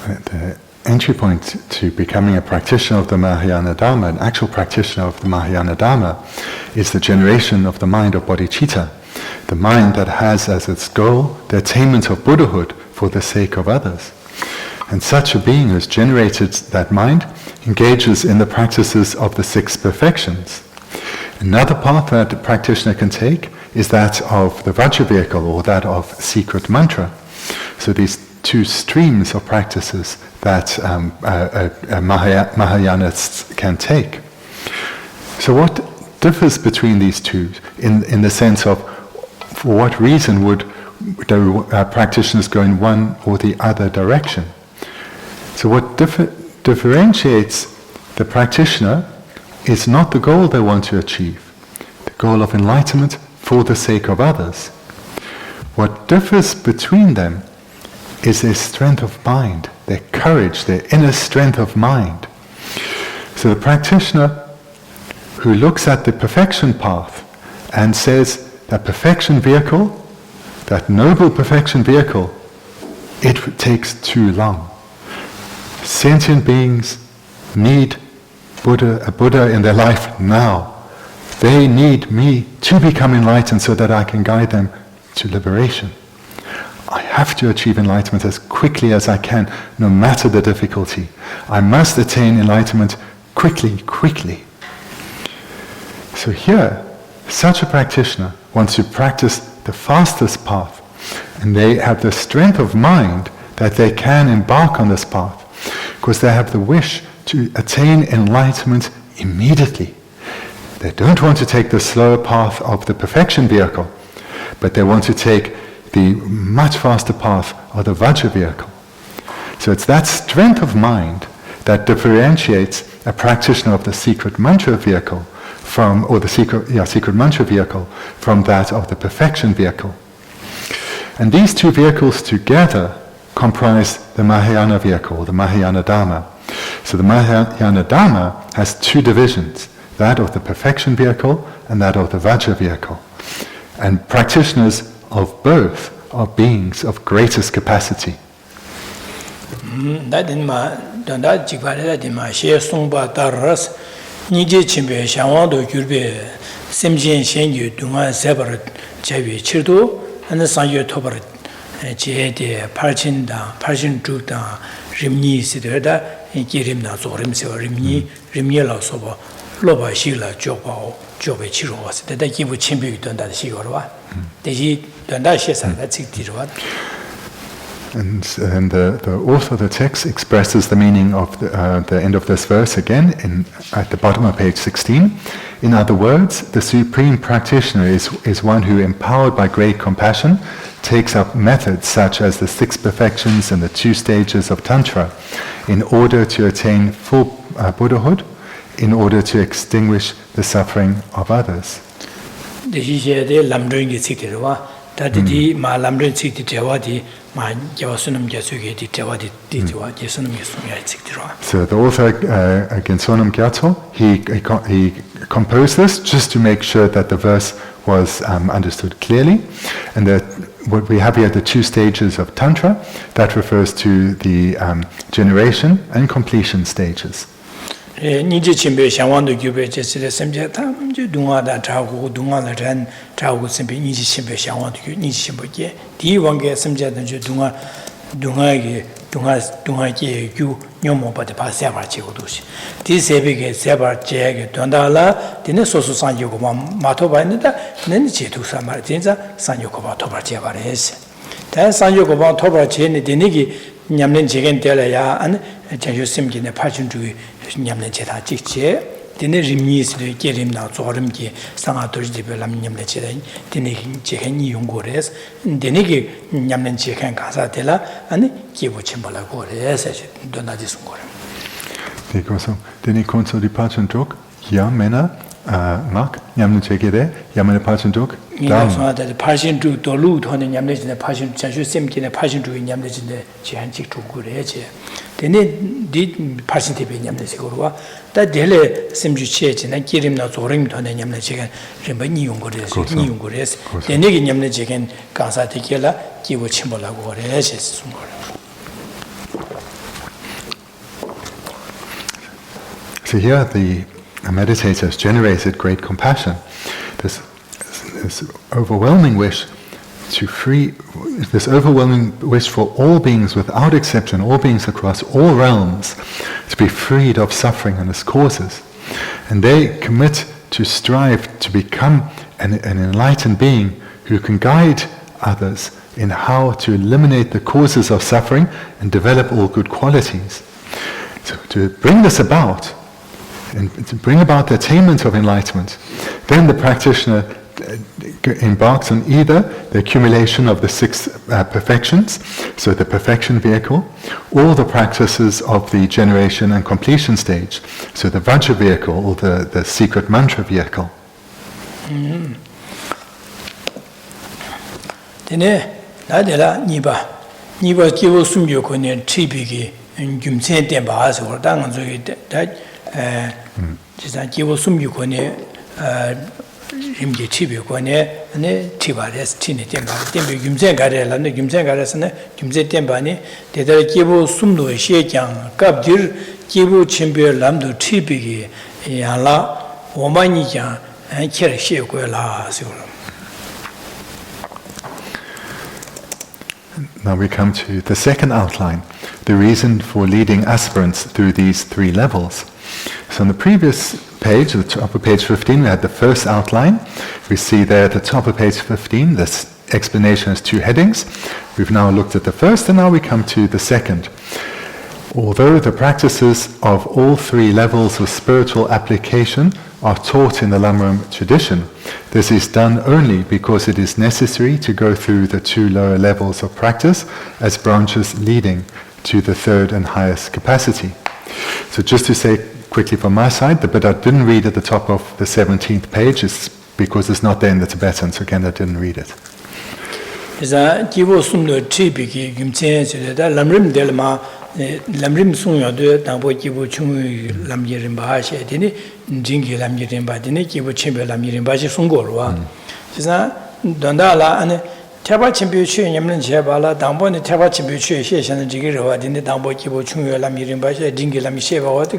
Speaker 2: The entry point to becoming a practitioner of the Mahayana Dharma, an actual practitioner of the Mahayana Dharma, is the generation of the mind of bodhicitta, the mind that has as its goal the attainment of Buddhahood for the sake of others. And such a being who has generated that mind engages in the practices of the 6 perfections. Another path that a practitioner can take is that of the Vajra vehicle, or that of secret mantra. So these 2 streams of practices that Mahayanists can take. So what differs between these 2 in the sense of for what reason would the practitioners go in one or the other direction? So what differentiates the practitioner is not the goal they want to achieve, the goal of enlightenment for the sake of others. What differs between them is their strength of mind, their courage, their inner strength of mind. So the practitioner who looks at the perfection path and says that perfection vehicle, that noble perfection vehicle, it takes too long. Sentient beings need a Buddha in their life now. They need me to become enlightened so that I can guide them to liberation. I have to achieve enlightenment as quickly as I can, no matter the difficulty. I must attain enlightenment quickly. So here, such a practitioner wants to practice the fastest path, and they have the strength of mind that they can embark on this path, because they have the wish to attain enlightenment immediately. They don't want to take the slower path of the perfection vehicle, but they want to take the much faster path of the Vajra vehicle. So it's that strength of mind that differentiates a practitioner of the secret mantra vehicle from, or the secret mantra vehicle from that of the perfection vehicle. And these 2 vehicles together comprise the Mahayana vehicle, the Mahayana Dharma. So the Mahayana Dharma has 2 divisions, that of the perfection vehicle and that of the Vajra vehicle. And practitioners of both are beings of greatest capacity. And the author of the text expresses the meaning of the end of this verse again at the bottom of page 16. In other words, the supreme practitioner is one who, empowered by great compassion, takes up methods such as the 6 perfections and the 2 stages of Tantra in order to attain full Buddhahood in order to extinguish the suffering of others.
Speaker 1: Lam Rim Tadi ma Lam Rim Text ma Sonam Gyatso
Speaker 2: So the author again Sonam Gyatso, he composed this just to make sure that the verse was understood clearly, and that what we have here, the two stages of Tantra, that refers to the generation and completion stages.
Speaker 1: Niji chimbe shangwando gyube jesile semje tam ju dunga da tragu dunga la ran tragu sembe niji chimbe shangwando gyu niji chimbe ge di wange semje da ju dunga ge gyu nyomo ba de pa se ba che go do shi di sebe ge se ba che ge donda la dine so so san go ma to ba ni da nen che tu sa ma din za san go ba to ba che ba re se da san go ba to ba che ni dine gi nyamlen jegen tele ya an chanjo simgi ne phajun ju nyamlen che da chi che dine rimni se ge rim na zorim ge sanga dor ji be lam nyamlen che da dine ge gen ni yong go res dine ge nyamlen che kan ka sa tela an ge bo chim bala go res se don da ji sun go
Speaker 2: Di cosa dine konso di phajun tok ya mena mak nyamlen che ge de ya mena phajun tok
Speaker 1: 야, 소아들 파신 주 돌루 돈에 냠내진데 파신 자주 셈기네 파신 주 냠내진데 제한직 두고래지. 되네 디 파신 대비 냠내지고와 다 델레 셈주 치에지나 기림나 조림 돈에 냠내지가 рем바니 용거래서 니 용거래서 되네기 냠내지겐 가사 되게라 기고 침몰라고 그래야지 숨걸.
Speaker 2: So here the meditator has generated great compassion. This overwhelming wish to free, this overwhelming wish for all beings without exception, all beings across all realms, to be freed of suffering and its causes. And they commit to strive to become an enlightened being who can guide others in how to eliminate the causes of suffering and develop all good qualities. So to bring this about, and to bring about the attainment of enlightenment, then the practitioner embarks on either the accumulation of the six perfections, so the perfection vehicle, or the practices of the generation and completion stage, so the Vajra vehicle, or the secret mantra vehicle.
Speaker 1: Dine, nadela niba kiwo sumyo kone tribiki gyumtsen tenpa ase kor dangan zogi da jisa kiwo sumyo kone rimge chibi kone chiba res chini tenpa tenpe gyumtsen kare la gyumtsen kare sana gyumtsen tenpa ni dedara kiwo sumdo she kyang kabdir kiwo chimbe lamdo tribiki yangla omani kyang kere she kwe la ase kor.
Speaker 2: Now we come to the second outline, the reason for leading aspirants through these three levels. So on the previous page, at the top of page 15, we had the first outline. We see there at the top of page 15, this explanation has two headings. We've now looked at the first, and now we come to the second. Although the practices of all three levels of spiritual application are taught in the Lam Rim tradition, this is done only because it is necessary to go through the two lower levels of practice as branches leading to the third and highest capacity. So just to say quickly from my side, the bit I didn't read at the top of the 17th page is because it's not there in the Tibetan, so again I didn't read it. Lam Rim
Speaker 1: Sungyo de Dambo Kibu Chung Lam Yirimba She Dini Jingi Lam Yirimba Dini Kibu Chimbe Lam Yirimba Sungorwa. Jisa Dondala and Taba Chimbu Chu Yamlin Chabala, Dambo and Taba Chimbu Chu Shan Jigirova Dini Dambo Kibu Chung Lam Yirimba Jingi Lam Sheva what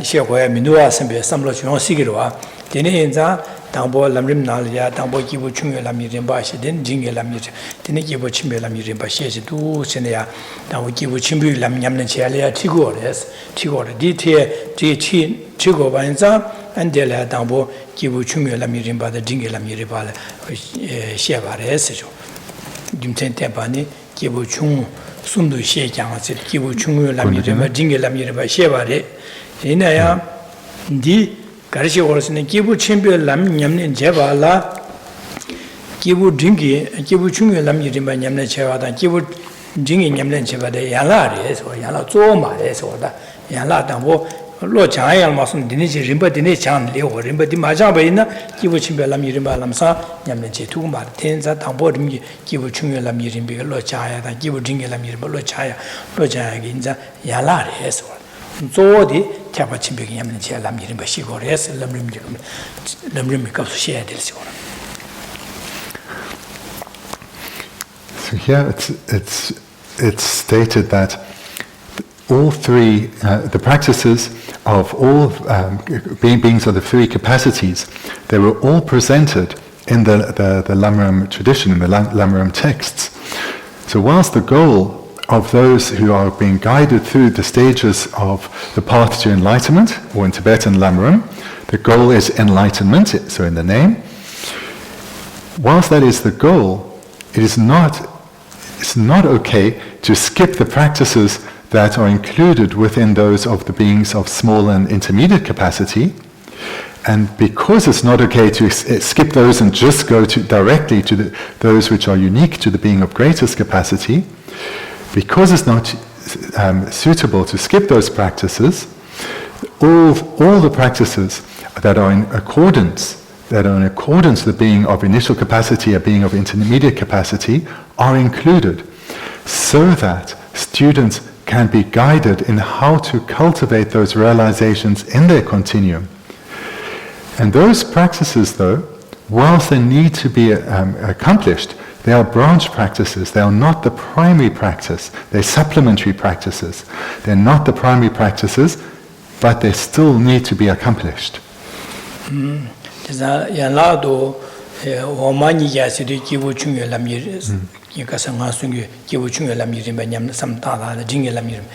Speaker 1: Shewa Minua Sembe Samlo Chun Sigirwa Dini Inza Dambo Lam Rim Nalia, Dambo Kibu Chung Lam Yirimba She Din Jingi Lam Yir Dini Kibu Chimbe Lam Yirimba She do Senia Dambo Kibu Chimbu Lam Yamlin Chalia Tigores Tigor Dite Chigo Banza and Dela Dambo Kibu Chung Lam Yirimba the Jingi Lam Yiriba Sheva Resejo Jumten Tempani Kibu Chung Sundu She Yang Kibu Chung Lam Yirimba Jingi Lam Yiriba Sheva Re Inaya Di Karashi Horsen, Kibu Chimbe Lam Yamlin Jebala, Kibu Dingi, Kibu Chung Lam Yirimba Yamlin Chevada, Kibu Dingi Yamlin Chevada, Yala res or Yala Zoma res or Yala Dambo, lo chaya masum dine ji rimba dine chan le ho rimba di ma ja ba ina kibu chimbe lam rimba lam sa nyamne je tu ma ten za dang bo rim kibu chungye lam rimbe lo chaya da kibu dingye lam rimba lo chaya gi inza ya la re so zo di tyapa chimbe gi nyamne je lam rimba shi go re lam rim ka su she del si go.
Speaker 2: So here it's stated that all three, the practices of all beings of the three capacities, they were all presented in the Lam Rim tradition, in the Lam Rim texts. So whilst the goal of those who are being guided through the stages of the path to enlightenment, or in Tibetan Lam Rim, the goal is enlightenment, so in the name. Whilst that is the goal, it's not okay to skip the practices that are included within those of the beings of small and intermediate capacity. And because it's not okay to skip those and just go directly to those which are unique to the being of greatest capacity, because it's not suitable to skip those practices, all the practices that are in accordance with the being of initial capacity, a being of intermediate capacity, are included, so that students can be guided in how to cultivate those realizations in their continuum. And those practices, though, whilst they need to be accomplished, they are branch practices. They are not the primary practice. They're supplementary practices. They're not the primary practices, but they still need to be accomplished.
Speaker 1: Yikasa nga sungi kibu chunga lam yirimba nyamna sam tada la jingi lam yirimba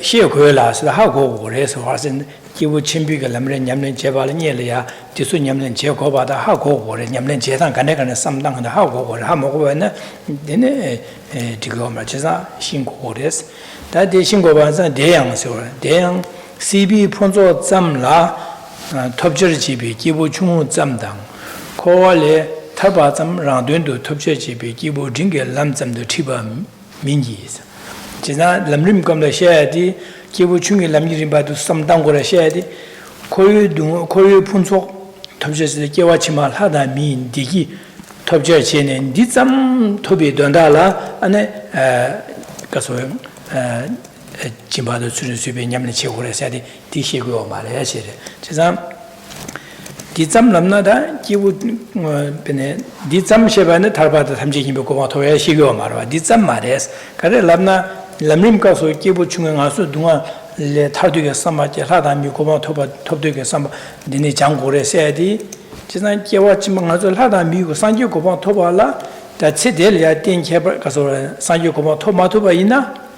Speaker 1: xie kuyo la sida ha go go re so hasin kibu chimbi ga lam re nyamlen jeba la nye le ya disu nyamlen je go ba da ha go go re nyamlen je dang gane gane sam dang da ha go go re ha mo go ba na dene digo ma chesa xin go re da de xin go ba sa de yang so de yang cb ponzo zam la top jer ji bi kibu chung zam dang ko le Taba Zam Rangdundu Tupche Chibi Kibu Jinge Lam Zam the Tiba Minjis. Jina Lam Rim Gam the Shadi, Kibu Chungi Lam Yirimba to some Dangora Shadi, Koyu Punso, Tupches the Kiwachimal Hada Min Digi, Tupche Chen and did some Tobi Dondala and Gasoem Chimbado Subi Yamni Chekura Sadi, Tishigo Malaya. Jizam Dizam Lamnada, Kiwu Dizam Shebana Tarbata Tamji Kotoya Shigo Marva, Dizam Mares, Kare Lamna, Lamrim Kaso, Kibu Chungasu, Dunga, Le Tarduga Samba, Hada Mikoma Toba, Topduga Samba, Dini Jangore Sadi, Chisan Kiwachimangazul Hada Migo, Sanju Koma Tobala, that Sedelia, Din Kaso, Sanju Koma Tomatoba Ina,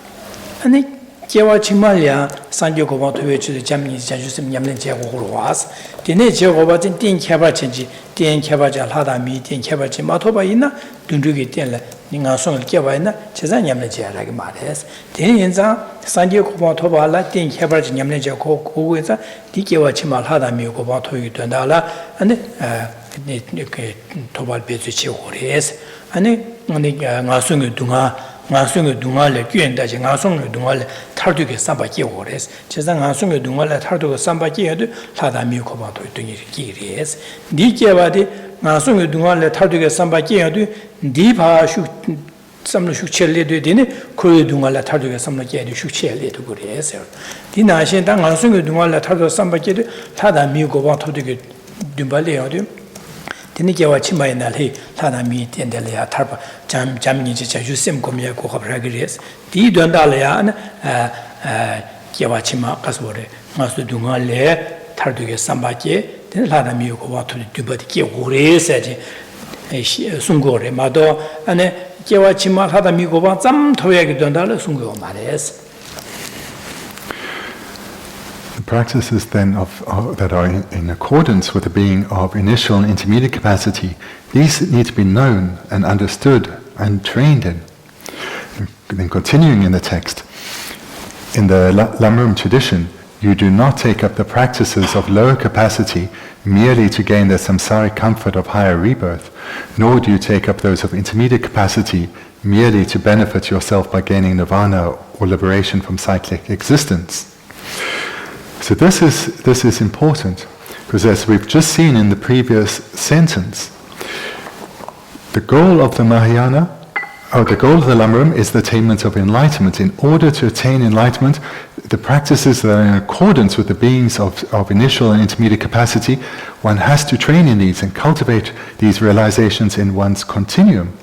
Speaker 1: and Kiwa Chimalia, Sanjo Koma to which the Japanese Jajusim Yamlen was, the nature of what in Tin Kabachenji, Tin Kabaja Hada Mi, Tin Kabachi Matoba Ina, Dundugi Tela, Ningason Kiwaina, Chazan Yamleja like Mares, Tinza, Sanjo Koma Tobala, Tin Kabaj Yamleja Kokuza, Tikiwa Chimal Hada Mi Koma to Tandala, and Tobal Bezuchi Hores, and Nasunga Dunga. Ngasung Dungale, Guendaji, Ngasung Dungale, Tarduke Sambaki Ores, Chesang Ngasung Dungale, Tarduke Sambaki, Tada Mukomato to Giris, Dikavadi, Ngasung Dungale, Tarduke Sambaki, Deepa shoot some Shuchelle Dine, Kuru Dungala, Tarduke Sambaki, Shuchelle to Gures. Dina Shentan, Ngasung Dungale, Tarduke Sambaki, Tada Mukomato to Dumbale. Tinikiwa Chimba in Alhe, Tana meet and Delia Tarpa, Jamini Jusem Comia Cocabragres, Di Dondalian, Kiwachima Caswore, Master Dungale, Tarduga Sambaki, then Lada Miko to the Dubati Ure said Sungore, Mado, and Kiwachima Hada Miko, some Toyag Dondala Sungo Mares.
Speaker 2: Practices then that are in accordance with the being of initial and intermediate capacity, these need to be known and understood and trained in. And then continuing in the text, in the Lam Rim tradition, you do not take up the practices of lower capacity merely to gain the samsaric comfort of higher rebirth, nor do you take up those of intermediate capacity merely to benefit yourself by gaining nirvana or liberation from cyclic existence. So this is important, because as we've just seen in the previous sentence, the goal of the Mahayana, or the goal of the Lam Rim, is the attainment of enlightenment. In order to attain enlightenment, the practices that are in accordance with the beings of initial and intermediate capacity, one has to train in these and cultivate these realizations in one's continuum.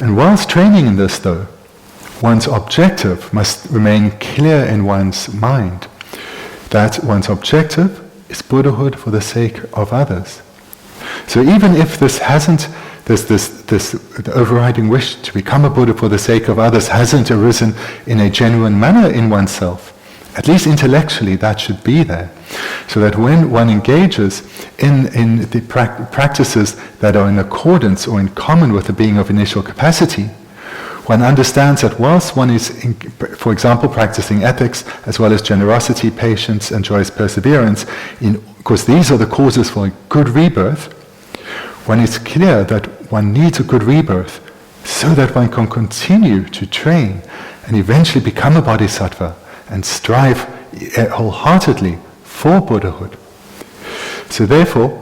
Speaker 2: And whilst training in this, though, one's objective must remain clear in one's mind, that one's objective is Buddhahood for the sake of others. So even if this the overriding wish to become a Buddha for the sake of others hasn't arisen in a genuine manner in oneself, at least intellectually that should be there. So that when one engages in the practices that are in accordance or in common with the being of initial capacity, one understands that whilst one is, for example, practicing ethics, as well as generosity, patience, and joyous perseverance, because these are the causes for a good rebirth, one is clear that one needs a good rebirth so that one can continue to train and eventually become a bodhisattva and strive wholeheartedly for Buddhahood. So therefore,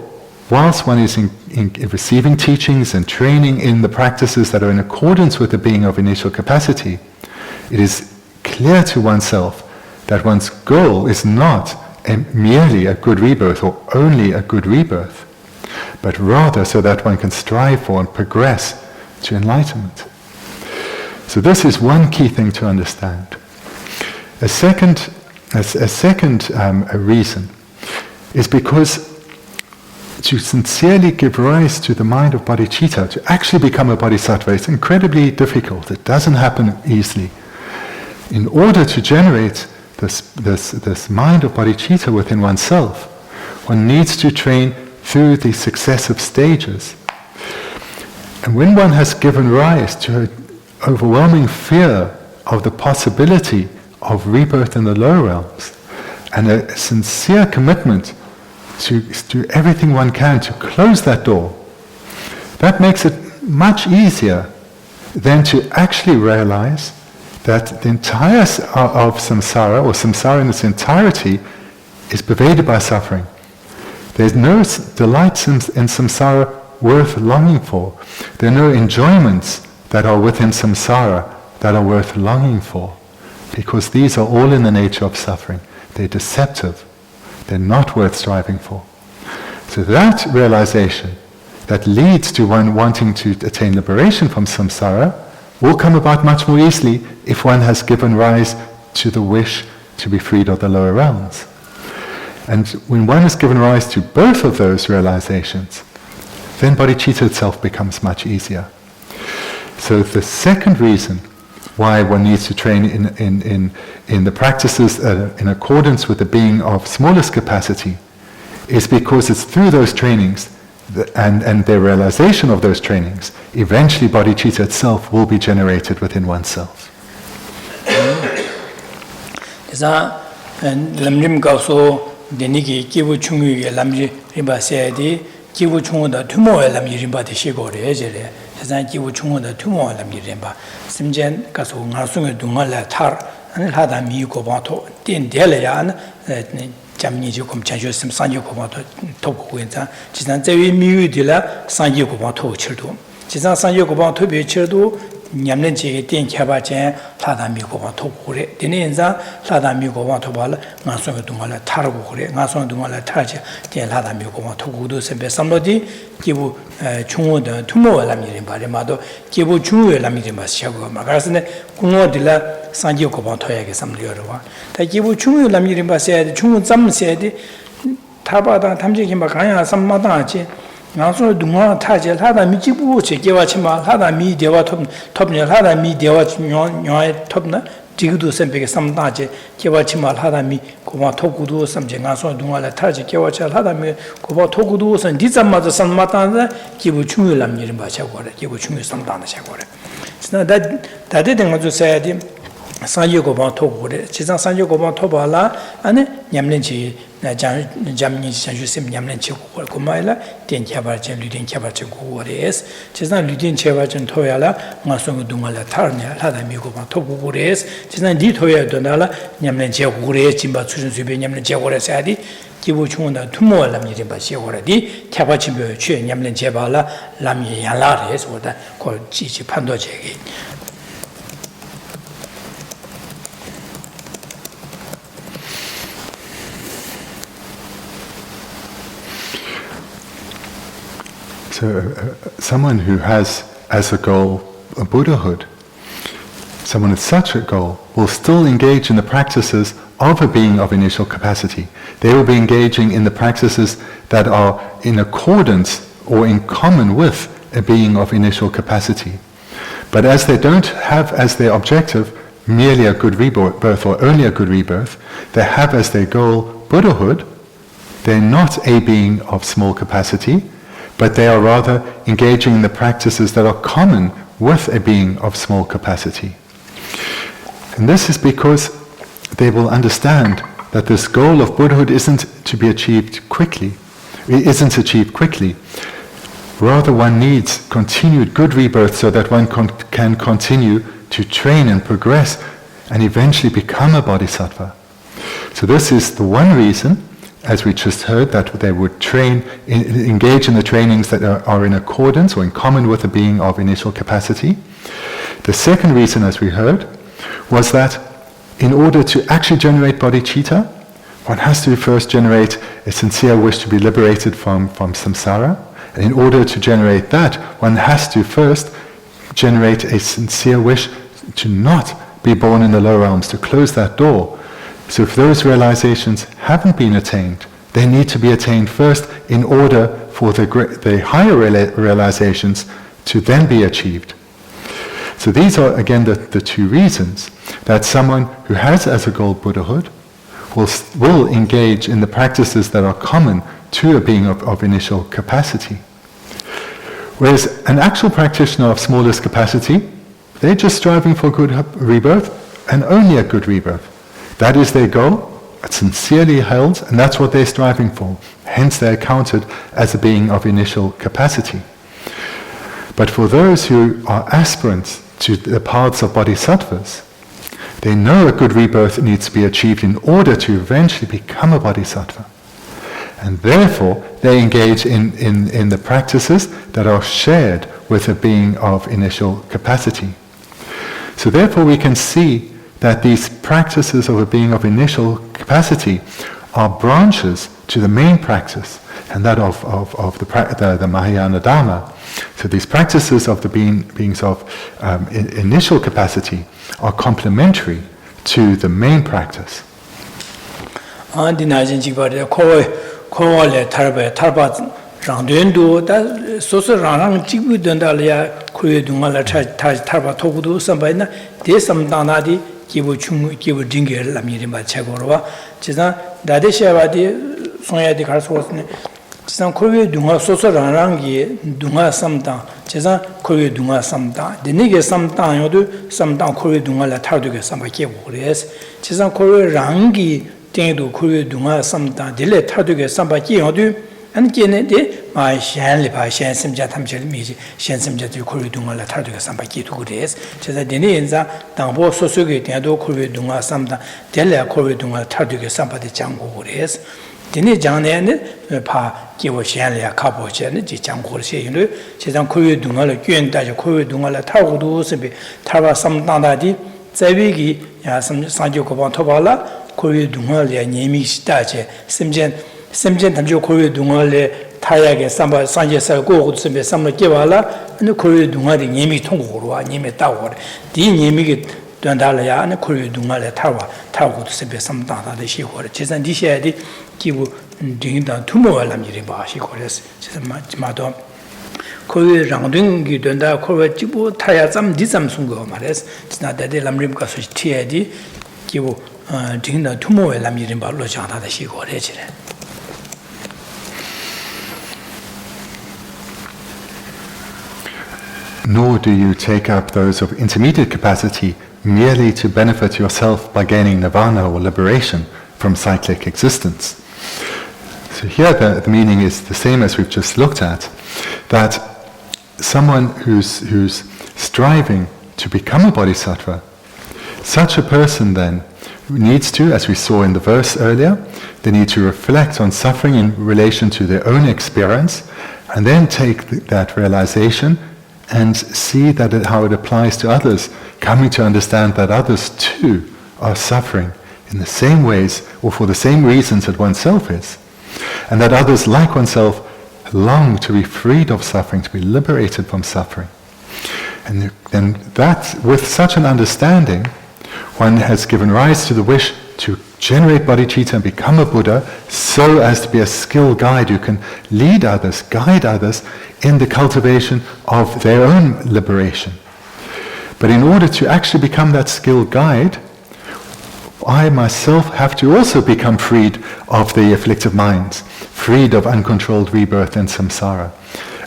Speaker 2: whilst one is in receiving teachings and training in the practices that are in accordance with the being of initial capacity, it is clear to oneself that one's goal is not merely a good rebirth or only a good rebirth, but rather so that one can strive for and progress to enlightenment. So this is one key thing to understand. A second reason is because to sincerely give rise to the mind of bodhicitta, to actually become a bodhisattva, is incredibly difficult. It doesn't happen easily. In order to generate this mind of bodhicitta within oneself, one needs to train through the successive stages. And when one has given rise to an overwhelming fear of the possibility of rebirth in the lower realms, and a sincere commitment to do everything one can to close that door, that makes it much easier than to actually realize that the entire of samsara, or samsara in its entirety, is pervaded by suffering. There's no delights in samsara worth longing for. There are no enjoyments that are within samsara that are worth longing for, because these are all in the nature of suffering. They're deceptive. They're not worth striving for. So that realization that leads to one wanting to attain liberation from samsara will come about much more easily if one has given rise to the wish to be freed of the lower realms. And when one has given rise to both of those realizations, then bodhicitta itself becomes much easier. So the second reason why one needs to train in the practices in accordance with the being of smallest capacity is because it's through those trainings and the realization of those trainings, eventually bodhicitta itself will be generated within oneself.
Speaker 1: Lam Rim Bendigo kibu chungu ge lam rimba se di kibu chungu da tumo lam rimba de shigo re jere san kibu chungu da tumo lam rimba simjen ka so nga sung du nga la tar an ha da mi ko ba to tin de le ya an jamni ji kom chanjo sim san ji ko ba to to ko wen za ji san zhe wi mi yu de la san ji ko ba to chir du ji san san ji ko ba to be chir du 냠는 지게 땡 켜봐제 라다미 고바 토고래 되는자 라다미 고바 토발 나서가 동안에 타르고 그래 나서 동안에 타지 제 라다미 고바 토고도 선배 삼로디 기부 중호의 투모라미린 바레마도 기부 중호의 라미린 바시하고 막아서네 공어들라 산지 고바 토야게 삼려와 다 기부 중호의 라미린 바세야 중호 잠세야디 타바다 탐지기 막 가야 삼마다지 나서 동안 타제 하다 미지부 제게와치마 하다 미 대와 톱냐 하다 미 대와 녀에 톱나 지구도 선배게 삼다제 게와치마 하다 미 고마 토구도 삼제 나서 동안에 타제 게와치 하다 미 고마 토구도 선 디자마자 삼마다나 기부 중요람 일은 바샤고래 기부 중요 삼다나 샤고래 진짜 다데 된 거죠 사야디 Sanji Goban Tobore, Chisan Sanji Goban Tobala, and Yamlinchi, Jamni Sanjusim Yamlinchi Kumaila, Ten Kabarjan, Ludin Kabarjan Gores, Chisan Ludin Chevajan Toyala, Masung Dumala Tarnia, Hadamigoban Tobores, Chisan Ditoya Donala, Yamlinchi Gure, Chimbatsu Subi Yamlinchi Goresadi, Kibuchunda Tumo Lamiriba Shioradi, Kabachimbo, Yamlinchi Bala, Lami Yalares, or that called Chichi Pandoje.
Speaker 2: So someone who has as a goal a Buddhahood, someone with such a goal will still engage in the practices of a being of initial capacity. They will be engaging in the practices that are in accordance or in common with a being of initial capacity. But as they don't have as their objective merely a good rebirth or only a good rebirth, they have as their goal Buddhahood. They're not a being of small capacity, but they are rather engaging in the practices that are common with a being of small capacity. And this is because they will understand that this goal of Buddhahood isn't achieved quickly. Rather, one needs continued good rebirth so that one can continue to train and progress and eventually become a bodhisattva. So this is the one reason, as we just heard, that they would engage in the trainings that are in accordance or in common with a being of initial capacity. The second reason, as we heard, was that in order to actually generate bodhicitta, one has to first generate a sincere wish to be liberated from samsara. And in order to generate that, one has to first generate a sincere wish to not be born in the lower realms, to close that door. So if those realizations haven't been attained, they need to be attained first in order for the higher realizations to then be achieved. So these are again the two reasons that someone who has as a goal Buddhahood will engage in the practices that are common to a being of initial capacity. Whereas an actual practitioner of smallest capacity, they're just striving for good rebirth and only a good rebirth. That is their goal, it's sincerely held, and that's what they're striving for. Hence they're counted as a being of initial capacity. But for those who are aspirants to the paths of bodhisattvas, they know a good rebirth needs to be achieved in order to eventually become a bodhisattva. And therefore, they engage in the practices that are shared with a being of initial capacity. So therefore we can see that these practices of a being of initial capacity are branches to the main practice, and that of the Mahayana Dharma. So these practices of the beings of initial capacity are complementary to the main practice.
Speaker 1: Rangdendo da soso rang jibu dendalya kuye dungala tarba togudu sambaina de samdana di kibu chung kibu dingel lamiri chegorwa jisan dade shawadi sonya di karasosne jisan kuye dunga soso rangi dunga samda jisan kuye dunga samda denige samda yodu samda kuye dungala tarduge samba kebores jisan kuye rangi tendu kuye dunga samda dile tarduge samba yodu and Gene de my shanley by Shansim Jatamjel Miji, Shansim Jatu Kuri Dunga Tarduka Sambaki to Gures, Chesa Denenza, Dambo Sosugi, Dando Kuri Dunga Samda, Delia Kuri Dunga Tarduka Sambati Jango Gures, Dene Jane, Pa, Givo Shanley, Cabo Chen, Jango Shay, Chesan Kuri Dunga, Guen Daja Kuri Dunga, Tagudu, Tava Samdandi, Zavigi, Yasam Sanjokoban Tobala, Kuri Dunga, Nemi Stache, Simjen Tamjo Kuri Dunga, Tayage, Samba Sanjasa, go to Samba Kivala, and the Kuri Dunga, the Nemi Tongurua, Nemi Tower, the Nemi Dandalaya, and the Kuri Dunga Tower, Tower to Simba Samdana, the Shiko, Chesan Dishadi, Kibu, Dinda, Tumo Lamiriba, Shikores, Madame. Kuri Rangdungi Dunda, Kuri Jibu, Tayazam, Dizam Sungo Mares, it's not that the Lam Rim Text Tiadi, Kibu, Dinda, Tumo Lamirimba, Lojana, the Shiko.
Speaker 2: nor do you take up those of intermediate capacity merely to benefit yourself by gaining nirvana or liberation from cyclic existence. So here the meaning is the same as we've just looked at, that someone who's striving to become a bodhisattva, such a person then needs to, as we saw in the verse earlier, they need to reflect on suffering in relation to their own experience, and then take that realization and see that how it applies to others, coming to understand that others too are suffering in the same ways or for the same reasons that oneself is, and that others like oneself long to be freed of suffering, to be liberated from suffering. And then that, with such an understanding, one has given rise to the wish to generate bodhicitta and become a Buddha, so as to be a skilled guide who can lead others, guide others in the cultivation of their own liberation. But in order to actually become that skilled guide, I myself have to also become freed of the afflictive minds, freed of uncontrolled rebirth and samsara,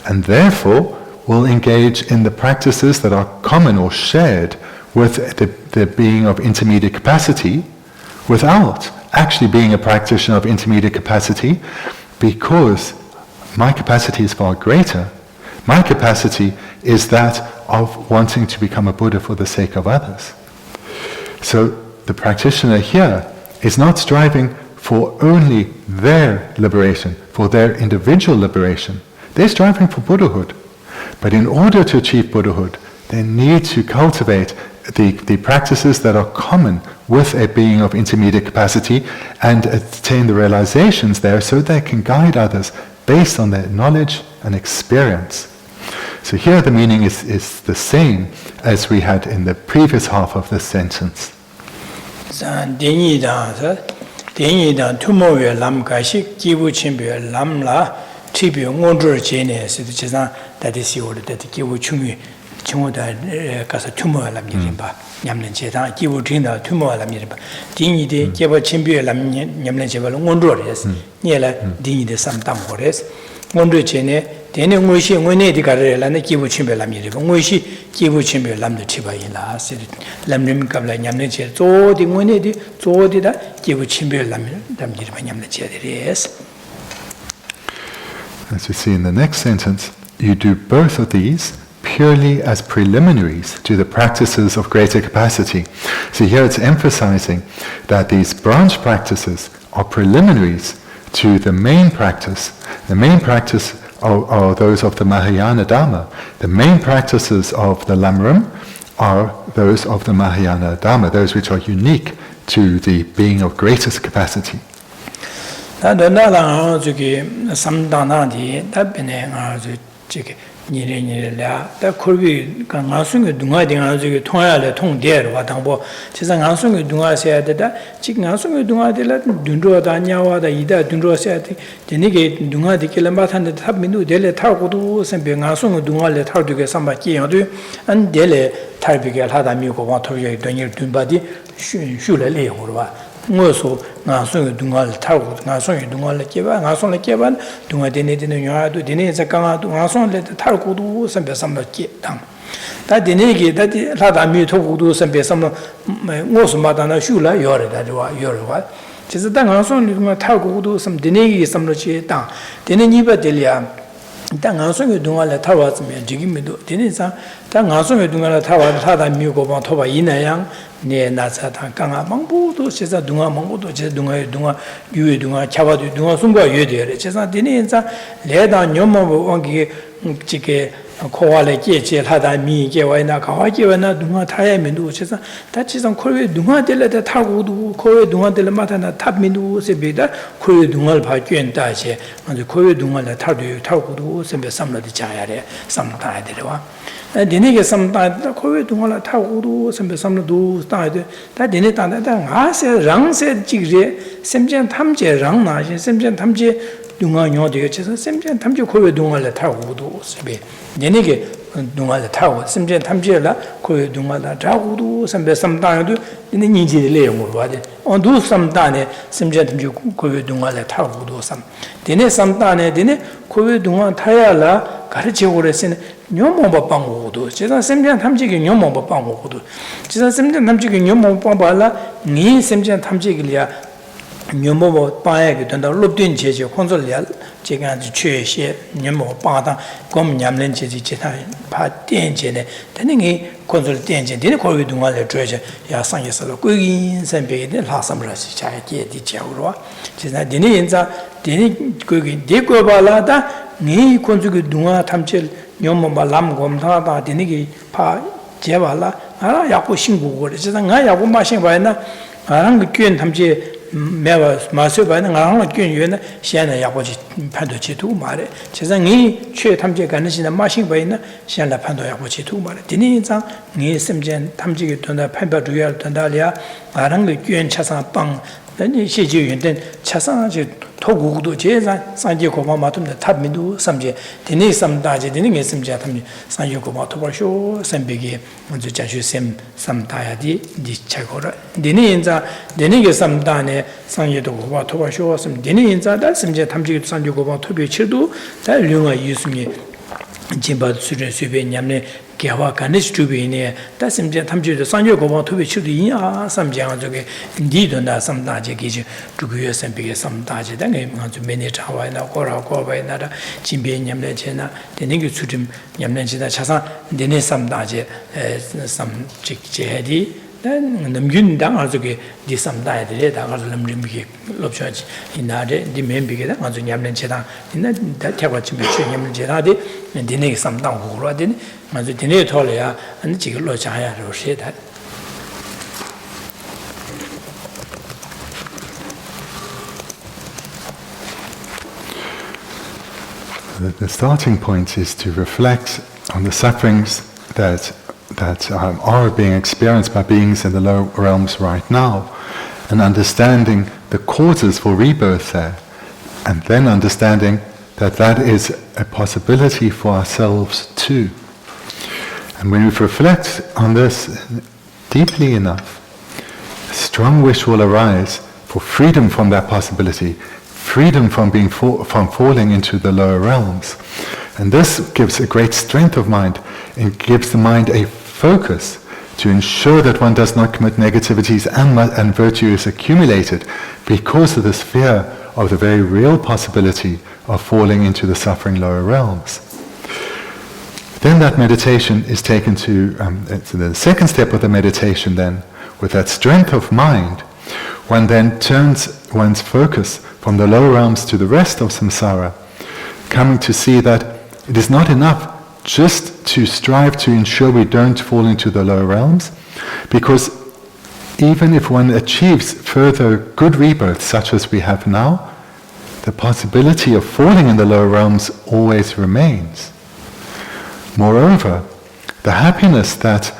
Speaker 2: and therefore will engage in the practices that are common or shared with the being of intermediate capacity, without actually being a practitioner of intermediate capacity, because my capacity is far greater. My capacity is that of wanting to become a Buddha for the sake of others. So the practitioner here is not striving for only their liberation, for their individual liberation. They're striving for Buddhahood. But in order to achieve Buddhahood, they need to cultivate the practices that are common with a being of intermediate capacity and attain the realizations there so they can guide others based on their knowledge and experience. So here the meaning is the same as we had in the previous half of this sentence.
Speaker 1: 중고다 가서 투모를 남기림바 냠는 제다 기부 드린다 투모를 남기림바 딩이데 개버 침비에 냠는 제발 온도레스 니라 딩이데 삼담고레스 온도 제네 되는 것이 원에디 가르라는 기부 침비에 남기림바 것이 기부 침비에 남도 치바이라 시리 람림 갑라 냠는 제 조디 원에디 조디다 기부 침비에 남기림바 냠는 제데레스.
Speaker 2: As we see in the next sentence, you do both of these purely as preliminaries to the practices of greater capacity. So here it's emphasizing that these branch practices are preliminaries to the main practice. The main practice are those of the Mahayana Dharma. The main practices of the Lam Rim are those of the Mahayana Dharma, those which are unique to the being of greatest capacity.
Speaker 1: 니레니라 다 코비 강아숭의 동아딩아 저기 통야래 통대로 와당보 세상 강아숭의 동아셔야 되다 지금 강아숭의 동아들라 둔로다 냐와다 이다 둔로셔야 돼 되니게 동아디kel라 마탄데 탑민도 될래 타고도 선배 강아숭의 동아래 타도게 삼바기야도 안 될래 탈비게 하다 미고 와토게 되니 둔바디 슈슈래 오르와 뭐서 나송의 동아를 타고 나송의 동아를 깨봐 나송을 깨봐 동아 되네되는 요아도 되네서 강아도 나송을 타고도 선배 삼바기 당 다 되네게 다 하다 미토고도 선배 삼 뭐서 마다나 슈라 요르다 요르와 그래서 당 나송을 동아 타고도 섬 되네게 삼로치 당 되네 이바들이야 당 나송의 동아를 타와스면 지금도 되네서 당 나송의 동아를 타와 하다 미고 봐 토바 이나양 네 나사다 강아 망보도 세사 동아 망보도 제 동아의 동아 유의 동아 차와도 동아 숨과 유의되래 세사 되네서 레다 녀모 왕기 지게 코와레 깨제 하다 미게 와이나 가와게와나 동아 타야면도 세사 다치선 코의 동아 될때 타고도 코의 동아 될 마타나 탑민도 세베다 코의 동아를 바뀌었다지 아주 코의 동아를 타고도 선배 삼라디 자야래 삼다야 되려와 되네게 삼다 코의 동아를 타고도 선배 삼라도 따야 다 되네 따다 아세 랑세 지게 샘전 탐제 랑나신 샘전 탐제 동아녀 되게 쳐서 샘전 탐제 코의 동아를 타고도 선배 내내게 동아를 타고 샘전 탐제라 코의 동아를 타고도 선배 삼다도 네 니지를 내용으로 와대 언도 삼다네 샘전 탐제 코의 동아를 타고도 삼 되네 삼다네 되네 코의 동아 타야라 가르쳐 오래선 녀모바 방고도 제가 샘전 탐지기 녀모바 방고도 제가 샘전 탐지기 녀모 방발라 니 샘전 탐지기야 녀모바 빠야게 된다 롭된 제제 콘솔이야 제가 아주 최시 녀모 빠다 검 냠는 제지 제타 파 땡제네 되는 콘솔 땡제 되는 거기 동안에 줘야 야 상에서 거기 선배에 라삼라시 자게 디자우로 제가 되는 인자 되는 거기 대고 발라다 니 콘솔이 동안 탐질 녀모바 람곰다다 되는 파 제발라 알아 야고 신고고 그래서 나 야고 마신 바에나 아랑 그 교인 탐지 매와 마셔 봐는 아랑 교인 유에나 시안에 야고지 판도 지도 말에 세상이 최 탐지 가능시나 마신 바에나 시안에 판도 야고지 두 말에 디니장 니 심전 탐지기 돈다 판바 주야 돈다리아 아랑 그 교인 차상 빵 then 시지 유된 차상지 토국도 제자 산지 고마 마tum데 탑민도 삼제 디니 삼다제 디니 게 심자 탐지 산지 고마 토버쇼 샘비게 먼저 자주 샘 삼다야디 디차고라 디니 인자 디니 게 삼다네 산지도 고마 토버쇼 샘 디니 인자다 심제 탐지 산지 고마 토비 칠도 다 류가 유스미 진바 수련 수배 냠네 개화 가니스 주비네 다 심제 탐지도 산지 고마 토비 칠도 이야 삼장 저게 니도나 삼다제 기지 주구여 샘비게 삼다제 당에 먼저 매니저와나 고라고바이나라 진비 냠네 제나 되는 수림 냠네 지다 차상 되네 삼다제 삼직제디 난 남균당 아주게 디삼다에들에 다가서 람림게 롭셔지 이나데 디멤비게다 아주 냠는 제당 이나 다 태과치 미치 냠는 제다데 디네 삼당 고로아데 아주 디네 털려야 안 지글로 자야 로시다
Speaker 2: The starting point is to reflect on the sufferings that are being experienced by beings in the lower realms right now, and understanding the causes for rebirth there, and then understanding that that is a possibility for ourselves too. And when we reflect on this deeply enough, a strong wish will arise for freedom from that possibility, freedom from falling into the lower realms. And this gives a great strength of mind, and gives the mind a focus to ensure that one does not commit negativities and virtue is accumulated because of this fear of the very real possibility of falling into the suffering lower realms. Then that meditation is taken to the second step of the meditation then, with that strength of mind, one then turns one's focus from the lower realms to the rest of samsara, coming to see that it is not enough just to strive to ensure we don't fall into the lower realms, because even if one achieves further good rebirths such as we have now, the possibility of falling in the lower realms always remains. Moreover, the happiness that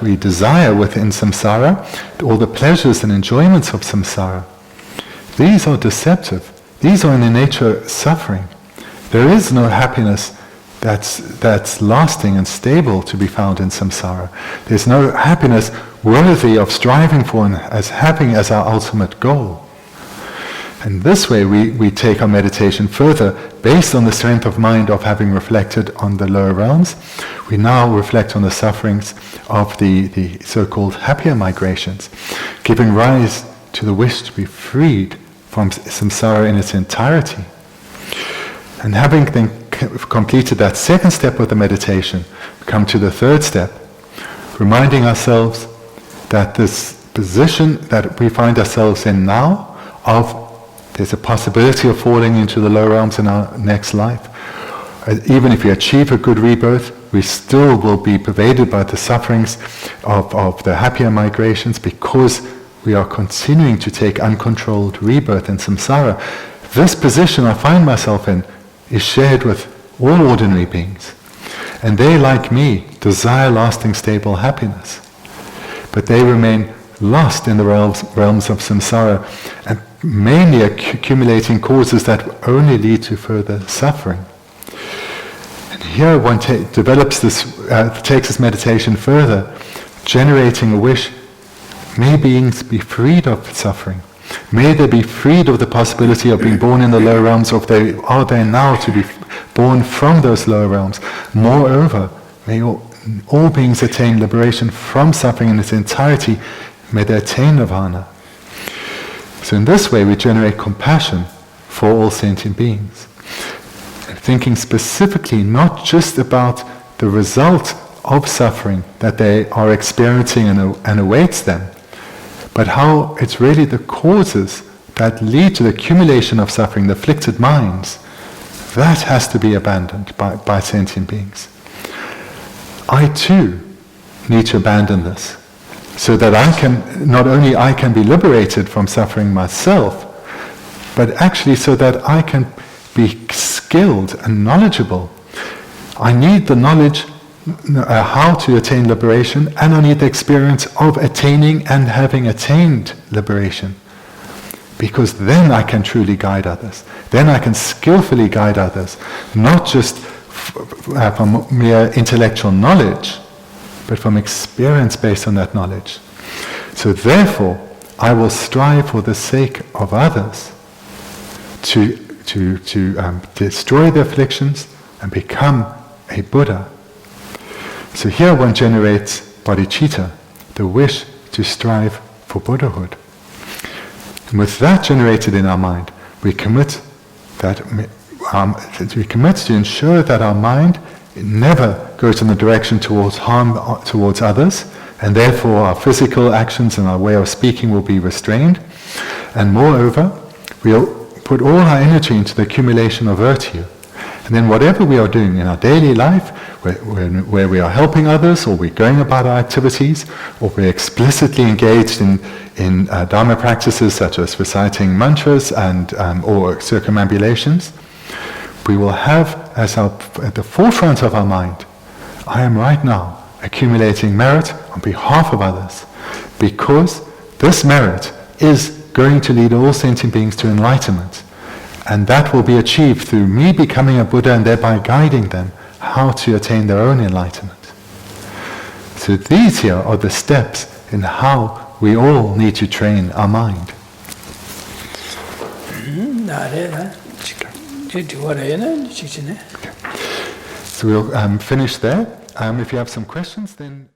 Speaker 2: we desire within samsara, all the pleasures and enjoyments of samsara, these are deceptive. These are in their nature suffering. There is no happiness that's lasting and stable to be found in samsara. There's no happiness worthy of striving for and as having as our ultimate goal. And this way we take our meditation further, based on the strength of mind of having reflected on the lower realms. We now reflect on the sufferings of the so-called happier migrations, giving rise to the wish to be freed from samsara in its entirety. And having then completed that second step of the meditation, we come to the third step, reminding ourselves that this position that we find ourselves in now, there's a possibility of falling into the lower realms in our next life. Even if we achieve a good rebirth, we still will be pervaded by the sufferings of the happier migrations, because we are continuing to take uncontrolled rebirth in samsara. This position I find myself in is shared with all ordinary beings. And they, like me, desire lasting, stable happiness. But they remain lost in the realms of samsara, and mainly accumulating causes that only lead to further suffering. And here one develops this, takes this meditation further, generating a wish, may beings be freed of suffering. May they be freed of the possibility of being born in the lower realms, or are they now to be born from those lower realms. Moreover, may all beings attain liberation from suffering in its entirety. May they attain nirvana. So in this way we generate compassion for all sentient beings, thinking specifically not just about the result of suffering that they are experiencing and awaits them, but how it's really the causes that lead to the accumulation of suffering, the afflicted minds. That has to be abandoned by sentient beings. I too need to abandon this, so that not only I can be liberated from suffering myself, but actually so that I can be skilled and knowledgeable. I need the knowledge how to attain liberation, and I need the experience of attaining and having attained liberation. Because then I can truly guide others. Then I can skillfully guide others, not just from mere intellectual knowledge, but from experience based on that knowledge. So therefore, I will strive for the sake of others to destroy the afflictions and become a Buddha. So here one generates bodhicitta, the wish to strive for Buddhahood. And with that generated in our mind, we commit to ensure that our mind never goes in the direction towards harm towards others, and therefore our physical actions and our way of speaking will be restrained. And moreover, we'll put all our energy into the accumulation of virtue. And then whatever we are doing in our daily life, where we are helping others, or we're going about our activities, or we're explicitly engaged in Dharma practices such as reciting mantras and or circumambulations, we will have as at the forefront of our mind, I am right now accumulating merit on behalf of others, because this merit is going to lead all sentient beings to enlightenment. And that will be achieved through me becoming a Buddha and thereby guiding them how to attain their own enlightenment. So these here are the steps in how we all need to train our mind. So we'll finish there. If you have some questions, then...